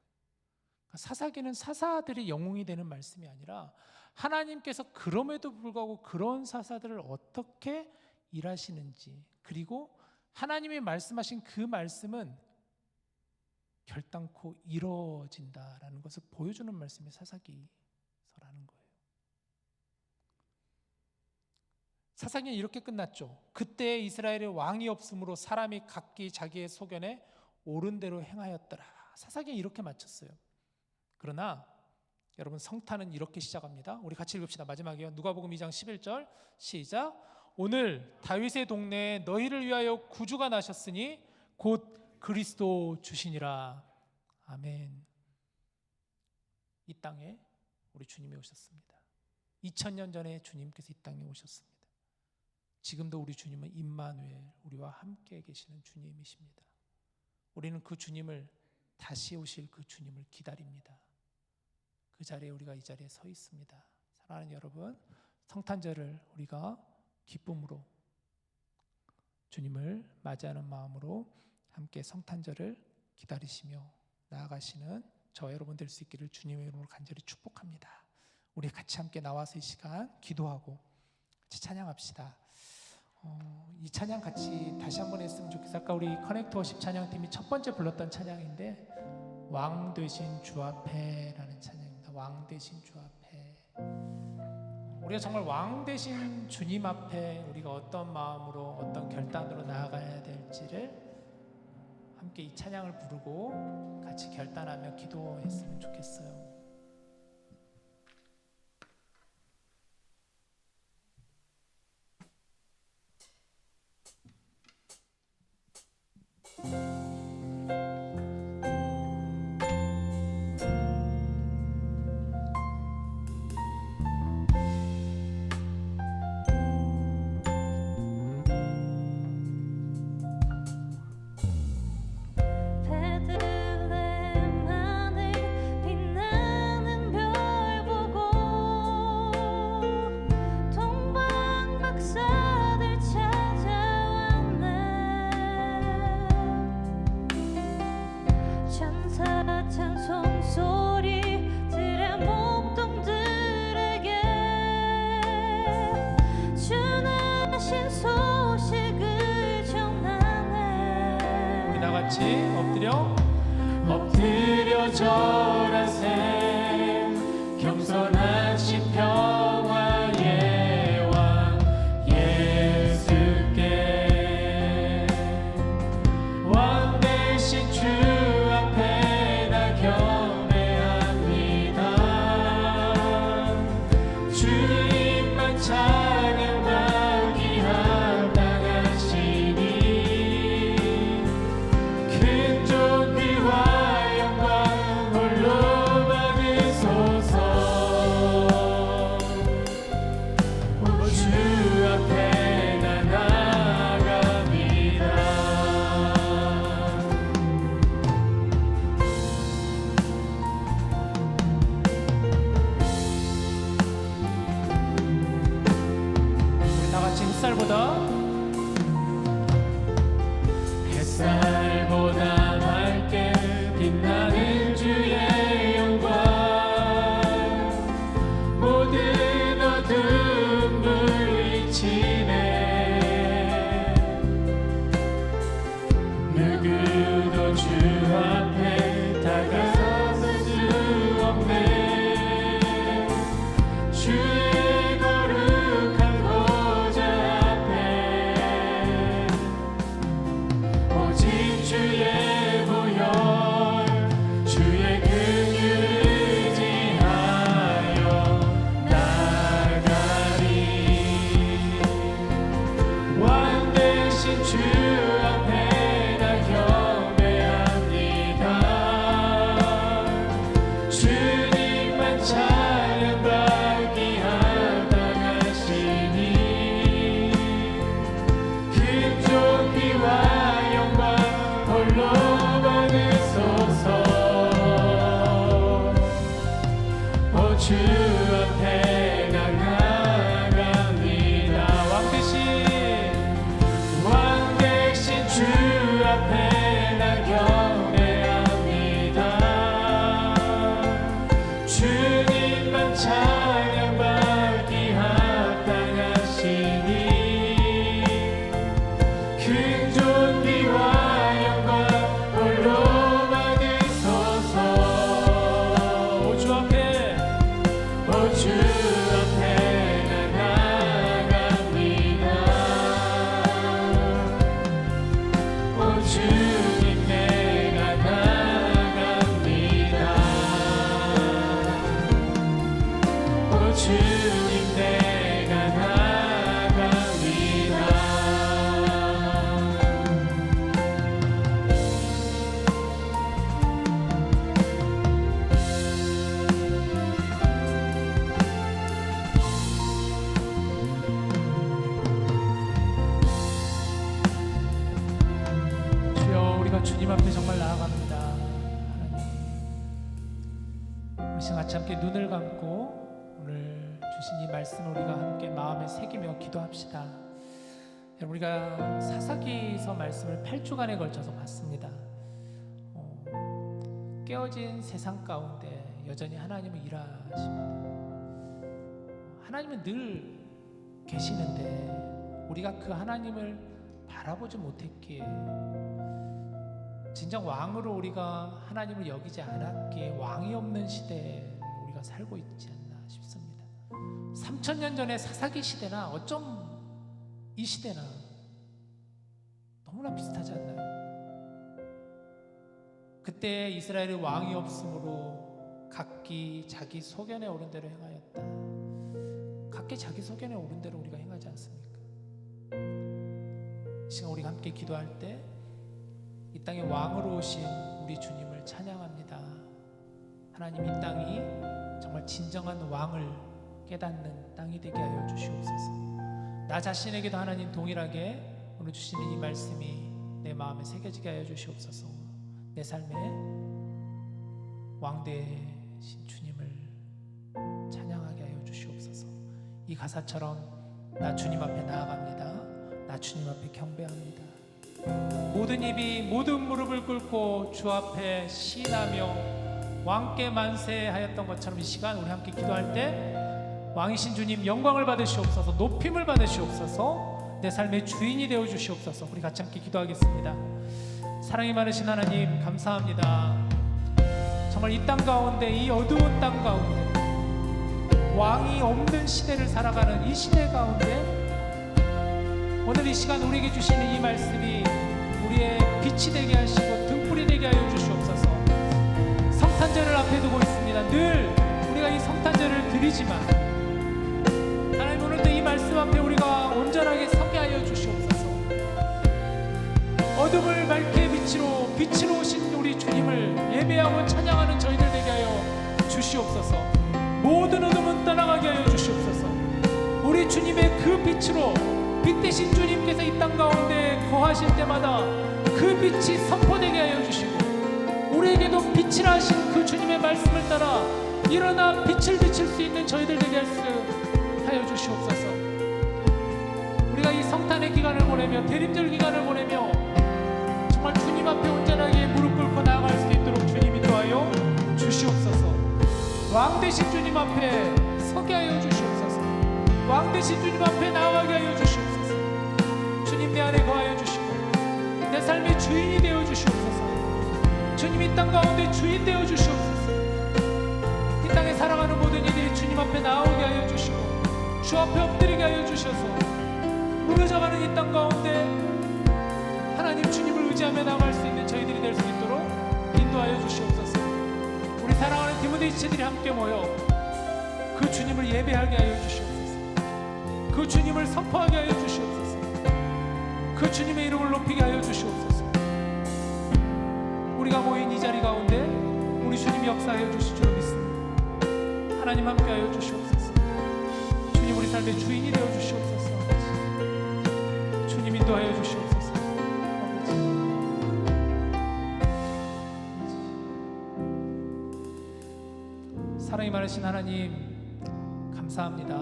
사사기는 사사들이 영웅이 되는 말씀이 아니라 하나님께서 그럼에도 불구하고 그런 사사들을 어떻게 일하시는지, 그리고 하나님이 말씀하신 그 말씀은 결단코 이루어진다라는 것을 보여주는 말씀이 사사기서라는 거예요. 사사기는 이렇게 끝났죠. 그때 이스라엘에 왕이 없으므로 사람이 각기 자기의 소견에 옳은 대로 행하였더라. 사사기는 이렇게 마쳤어요. 그러나 여러분, 성탄은 이렇게 시작합니다. 우리 같이 읽읍시다. 마지막이요. 누가복음 2장 11절 시작. 오늘 다윗의 동네에 너희를 위하여 구주가 나셨으니 곧 그리스도 주시니라. 아멘. 이 땅에 우리 주님이 오셨습니다. 2000년 전에 주님께서 이 땅에 오셨습니다. 지금도 우리 주님은 임마누엘, 우리와 함께 계시는 주님이십니다. 우리는 그 주님을, 다시 오실 그 주님을 기다립니다. 그 자리에 우리가 이 자리에 서 있습니다. 사랑하는 여러분, 성탄절을 우리가 기쁨으로 주님을 맞이하는 마음으로 함께 성탄절을 기다리시며 나아가시는 저 여러분 될 수 있기를 주님의 이름으로 간절히 축복합니다. 우리 같이 함께 나와서 이 시간 기도하고 같이 찬양합시다. 이 찬양 같이 다시 한번 했으면 좋겠어요. 아까 우리 커넥터 워십 찬양팀이 첫 번째 불렀던 찬양인데, 왕 되신 주 앞에라는 찬양입니다. 왕 되신 주 앞에. 우리가 정말 왕 되신 주님 앞에 우리가 어떤 마음으로, 어떤 결단으로 나아가야 될지를 함께 이 찬양을 부르고 같이 결단하며 기도했으면 좋겠어요. 엎드려 절하세 겸손하신 평화의 왕 예수께 왕 되신 주 앞에 나 경배합니다. 주님만 찬양받기 합당하시니 큰 존귀와 영광 홀로 받으소서. 오 주 앞에 나 나아갑니다. 우리 다 같이 햇살보다 밝게 빛나는 주의 영광 모든 어둠 물리치네. 누구도 주 앞에 다가설 수 없네. 주의 거룩한 보좌 앞에 오직 주의 보혈 주의 긍휼을 의지하여 나아가리. 왕 되신 주 앞에 나 경배합니다. 주님만 찬양받기 합당하시니 큰 존귀와 영광 홀로 받으소서. 오 주 앞에 나아갑니다. 왕 대신 주 앞에 나 경배합니다. 주님만 찬양받기 합당하시니 큰 존귀와 영광 홀로 받으소서. 오 주 앞에 시간 같이 함께 눈을 감고 오늘 주신 이 말씀을 우리가 함께 마음에 새기며 기도합시다. 여러분, 우리가 사사기서 말씀을 8주간에 걸쳐서 봤습니다. 깨어진 세상 가운데 여전히 하나님은 일하십니다. 하나님은 늘 계시는데 우리가 그 하나님을 바라보지 못했기에, 진정 왕으로 우리가 하나님을 여기지 않았기에 왕이 없는 시대에 우리가 살고 있지 않나 싶습니다. 3000년 전에 사사기 시대나 어쩜 이 시대나 너무나 비슷하지 않나요? 그때 이스라엘의 왕이 없으므로 각기 자기 소견에 오른 대로 행하였다. 각기 자기 소견에 오른 대로 우리가 행하지 않습니까? 이 시간 우리가 함께 기도할 때 이 땅에 왕으로 오신 우리 주님을 찬양합니다. 하나님, 이 땅이 정말 진정한 왕을 깨닫는 땅이 되게 하여 주시옵소서. 나 자신에게도 하나님 동일하게 오늘 주시는 이 말씀이 내 마음에 새겨지게 하여 주시옵소서. 내 삶에 왕 되신 주님을 찬양하게 하여 주시옵소서. 이 가사처럼 나 주님 앞에 나아갑니다. 나 주님 앞에 경배합니다. 모든 입이 모든 무릎을 꿇고 주 앞에 시나며 왕께 만세하였던 것처럼 이 시간 우리 함께 기도할 때 왕이신 주님 영광을 받으시옵소서, 높임을 받으시옵소서, 내 삶의 주인이 되어 주시옵소서. 우리 같이 함께 기도하겠습니다. 사랑이 많으신 하나님, 감사합니다. 정말 이 땅 가운데, 이 어두운 땅 가운데, 왕이 없는 시대를 살아가는 이 시대 가운데 오늘 이 시간 우리에게 주시는 이 말씀이 우리의 빛이 되게 하시고 등불이 되게 하여 주시옵소서. 성탄절을 앞에 두고 있습니다. 늘 우리가 이 성탄절을 드리지만 하나님, 오늘도 이 말씀 앞에 우리가 온전하게 서게 하여 주시옵소서. 어둠을 밝게 빛으로 오신 우리 주님을 예배하고 찬양하는 저희들 되게 하여 주시옵소서. 모든 어둠은 떠나가게 하여 주시옵소서. 우리 주님의 그 빛으로, 빛 대신 주님께서 이 땅 가운데 거하실 때마다 그 빛이 선포되게 하여 주시고, 우리에게도 빛이라 하신 그 주님의 말씀을 따라 일어나 빛을 비칠 수 있는 저희들 되게 하여 주시옵소서. 우리가 이 성탄의 기간을 보내며 대림절 기간을 보내며 정말 주님 앞에 온전하게 무릎 꿇고 나아갈 수 있도록 주님 인도하여 주시옵소서. 왕 되신 주님 앞에 서게 하여 주시옵소서. 왕 되신 주님 앞에 나아가게 하여 주시옵소서. 주님 내 안에 거하여 주시고 내 삶의 주인이 되어 주시옵소서. 주님 이 땅 가운데 주인 되어 주시옵소서. 이 땅에 살아가는 모든 이들이 주님 앞에 나오게 하여 주시고 주 앞에 엎드리게 하여 주셔서 무너져가는 이 땅 가운데 하나님 주님을 의지하며 나갈 수 있는 저희들이 될 수 있도록 인도하여 주시옵소서. 우리 사랑하는 디모데 지체들이 함께 모여 그 주님을 예배하게 하여 주시옵소서. 그 주님을 선포하게 하여 주시옵소서. 그 주님의 이름을 높이게 하여 주시옵소서. 우리가 모인 이 자리 가운데 우리 주님이 역사하여 주실 줄 믿습니다. 하나님 함께 하여 주시옵소서. 주님 우리 삶의 주인이 되어 주시옵소서. 주님 인도하여 주시옵소서. 사랑이 많으신 하나님, 감사합니다.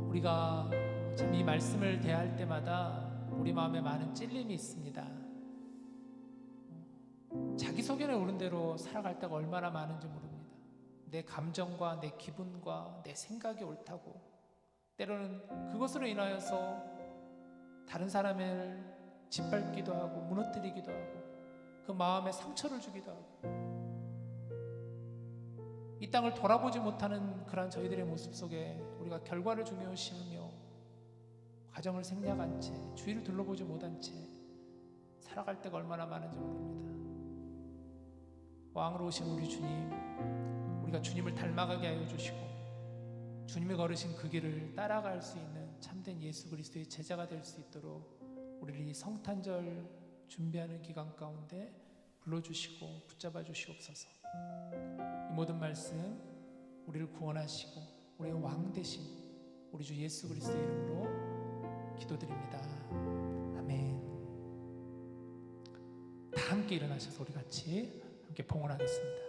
우리가 참 이 말씀을 대할 때마다 우리 마음에 많은 찔림이 있습니다. 자기 소견에 오른 대로 살아갈 때가 얼마나 많은지 모릅니다. 내 감정과 내 기분과 내 생각이 옳다고 때로는 그것으로 인하여서 다른 사람을 짓밟기도 하고 무너뜨리기도 하고 그 마음에 상처를 주기도 하고 이 땅을 돌아보지 못하는 그러한 저희들의 모습 속에 우리가 결과를 중요시하며 가정을 생략한 채 주위를 둘러보지 못한 채 살아갈 때가 얼마나 많은지 모릅니다. 왕으로 오신 우리 주님, 우리가 주님을 닮아가게 하여 주시고 주님이 걸으신 그 길을 따라갈 수 있는 참된 예수 그리스도의 제자가 될 수 있도록 우리를 이 성탄절 준비하는 기간 가운데 불러주시고 붙잡아 주시옵소서. 이 모든 말씀 우리를 구원하시고 우리의 왕 되신 우리 주 예수 그리스도의 이름으로 기도드립니다. 아멘. 다 함께 일어나셔서 우리 같이 함께 봉헌하겠습니다.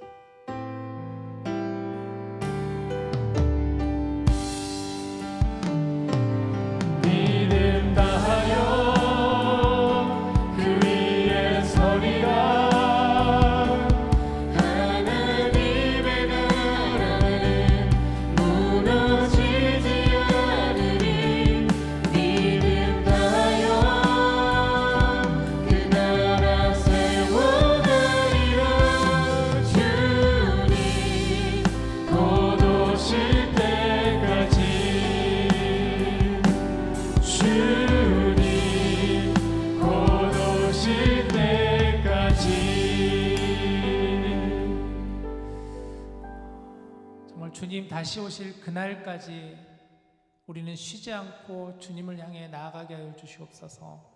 오늘 주님 다시 오실 그날까지 우리는 쉬지 않고 주님을 향해 나아가게 하여 주시옵소서.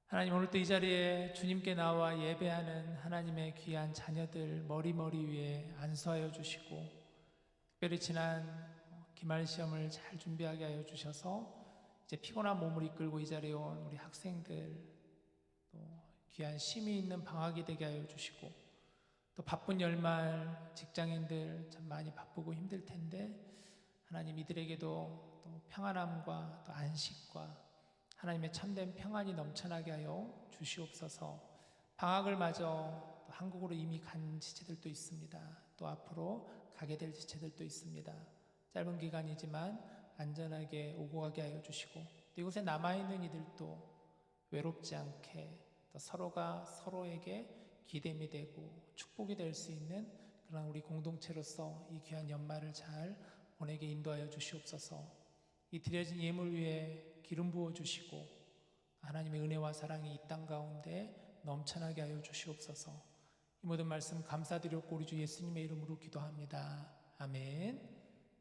하나님, 오늘도 이 자리에 주님께 나와 예배하는 하나님의 귀한 자녀들 머리 위에 안수하여 주시고, 특별히 지난 기말 시험을 잘 준비하게 하여 주셔서 이제 피곤한 몸을 이끌고 이 자리에 온 우리 학생들, 또 귀한 쉼이 있는 방학이 되게 하여 주시고, 또 바쁜 연말 직장인들 참 많이 바쁘고 힘들 텐데 하나님, 이들에게도 또 평안함과 또 안식과 하나님의 참된 평안이 넘쳐나게 하여 주시옵소서. 방학을 맞아 또 한국으로 이미 간 지체들도 있습니다. 또 앞으로 가게 될 지체들도 있습니다. 짧은 기간이지만 안전하게 오고 가게 하여 주시고, 또 이곳에 남아있는 이들도 외롭지 않게 또 서로가 서로에게 기대이 되고 축복이 될 수 있는 그런 우리 공동체로서 이 귀한 연말을 잘 보내게 인도하여 주시옵소서. 이 드려진 예물 위에 기름 부어 주시고 하나님의 은혜와 사랑이 이 땅 가운데 넘쳐나게 하여 주시옵소서. 이 모든 말씀 감사드렸고 우리 주 예수님의 이름으로 기도합니다. 아멘.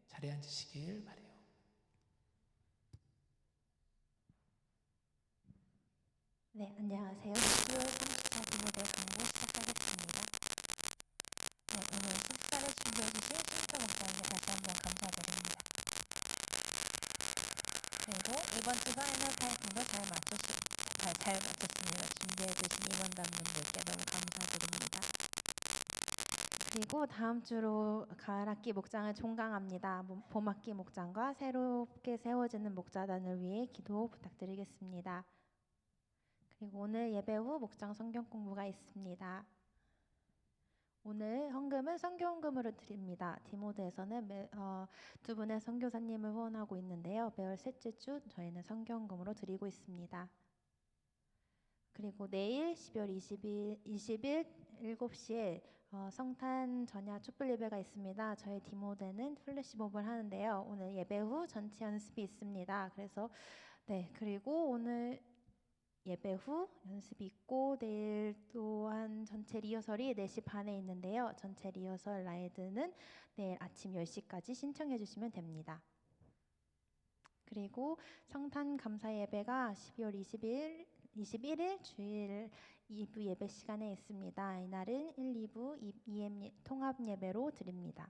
자리에 앉으시길 바라요. 네, 안녕하세요. 10월 34 디모데 강고 시작하겠습니다. 네, 오늘 식사를 준비해주신 신수 목사님께 다시 한번 감사드립니다. 그리고 이번 주간에는 사역도 잘 마쳤습니다. 준비해주신 임원단분들께 너무 감사드립니다. 그리고 다음 주로 가을학기 목장을 종강합니다. 봄학기 목장과 새롭게 세워지는 목자단을 위해 기도 부탁드리겠습니다. 그리고 오늘 예배 후 목장 성경 공부가 있습니다. 오늘 헌금은 선교헌금으로 드립니다. 디모데에서는 두 분의 선교사님을 후원하고 있는데요. 매월 셋째 주 저희는 선교헌금으로 드리고 있습니다. 그리고 내일 12월 20일 7시에 성탄 전야 촛불 예배가 있습니다. 저희 디모데는 플래시몹을 하는데요. 오늘 예배 후 전체 연습이 있습니다. 그래서 그리고 오늘 예배 후 연습이 있고 내일 또한 전체 리허설이 4시 반에 있는데요. 전체 리허설 라이드는 내일 아침 10시까지 신청해 주시면 됩니다. 그리고 성탄 감사 예배가 12월 21일 주일 2부 예배 시간에 있습니다. 이날은 1, 2부 EM 통합 예배로 드립니다.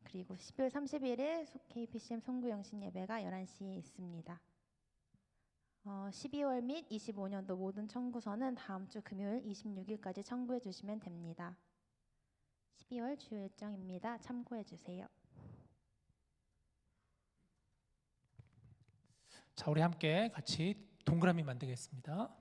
그리고 12월 31일 KPCM 송구영신 예배가 11시에 있습니다. 12월 및 25년도 모든 청구서는 다음 주 금요일 26일까지 청구해 주시면 됩니다. 12월 주요 일정입니다. 참고해 주세요. 자, 우리 함께 같이 동그라미 만들겠습니다.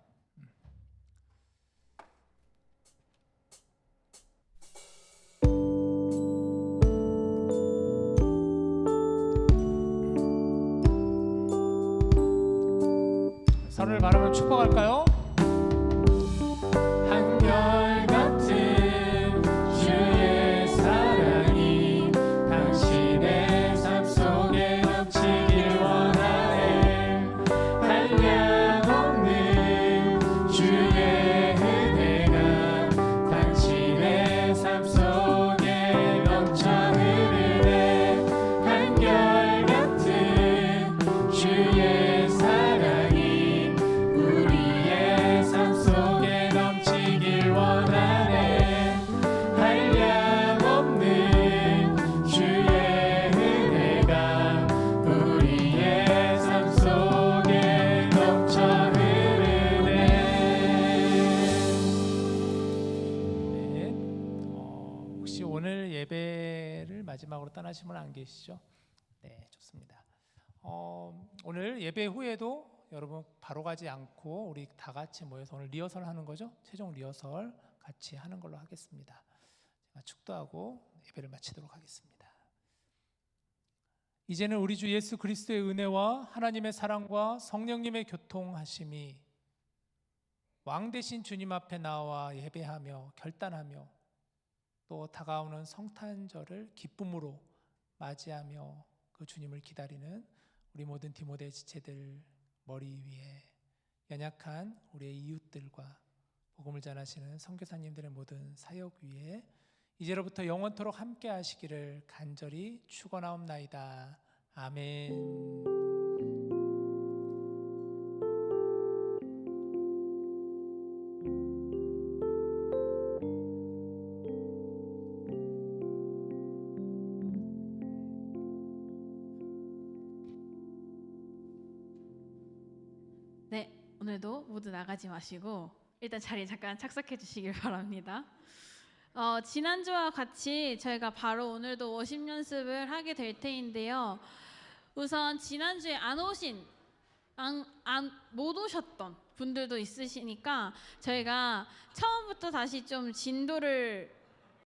서로를 바라보며 축복할까요? 한결같은 주의 사랑이 당신의 삶 속에 넘치길 원하네. 한량없는 주의 은혜가 당신의 삶 속에 넘쳐 흐르네. 한결같은 주의 사랑이 우리의 삶 속에 넘치길 원하네. 한량없는 주의 은혜가 우리의 삶 속에 넘쳐 흐르네. 네, 혹시 오늘 예배를 마지막으로 떠나신 분 안 계시죠? 네, 좋습니다. 오늘 예배 후에도 여러분 바로 가지 않고 우리 다 같이 모여서 오늘 리허설 하는 거죠? 최종 리허설 같이 하는 걸로 하겠습니다. 제가 축도하고 예배를 마치도록 하겠습니다. 이제는 우리 주 예수 그리스도의 은혜와 하나님의 사랑과 성령님의 교통하심이 왕 되신 주님 앞에 나와 예배하며 결단하며 또 다가오는 성탄절을 기쁨으로 맞이하며 그 주님을 기다리는 우리 모든 디모데 지체들 머리 위에 연약한 우리의 이웃들과 복음을 전하시는 선교사님들의 모든 사역 위에 이제로부터 영원토록 함께 하시기를 간절히 축원하옵나이다. 아멘. 네, 오늘도 모두 나가지 마시고 일단 자리에 잠깐 착석해 주시길 바랍니다. 지난주와 같이 저희가 바로 오늘도 워십 연습을 하게 될 테인데요. 우선 지난주에 못 오셨던 분들도 있으시니까 저희가 처음부터 다시 좀 진도를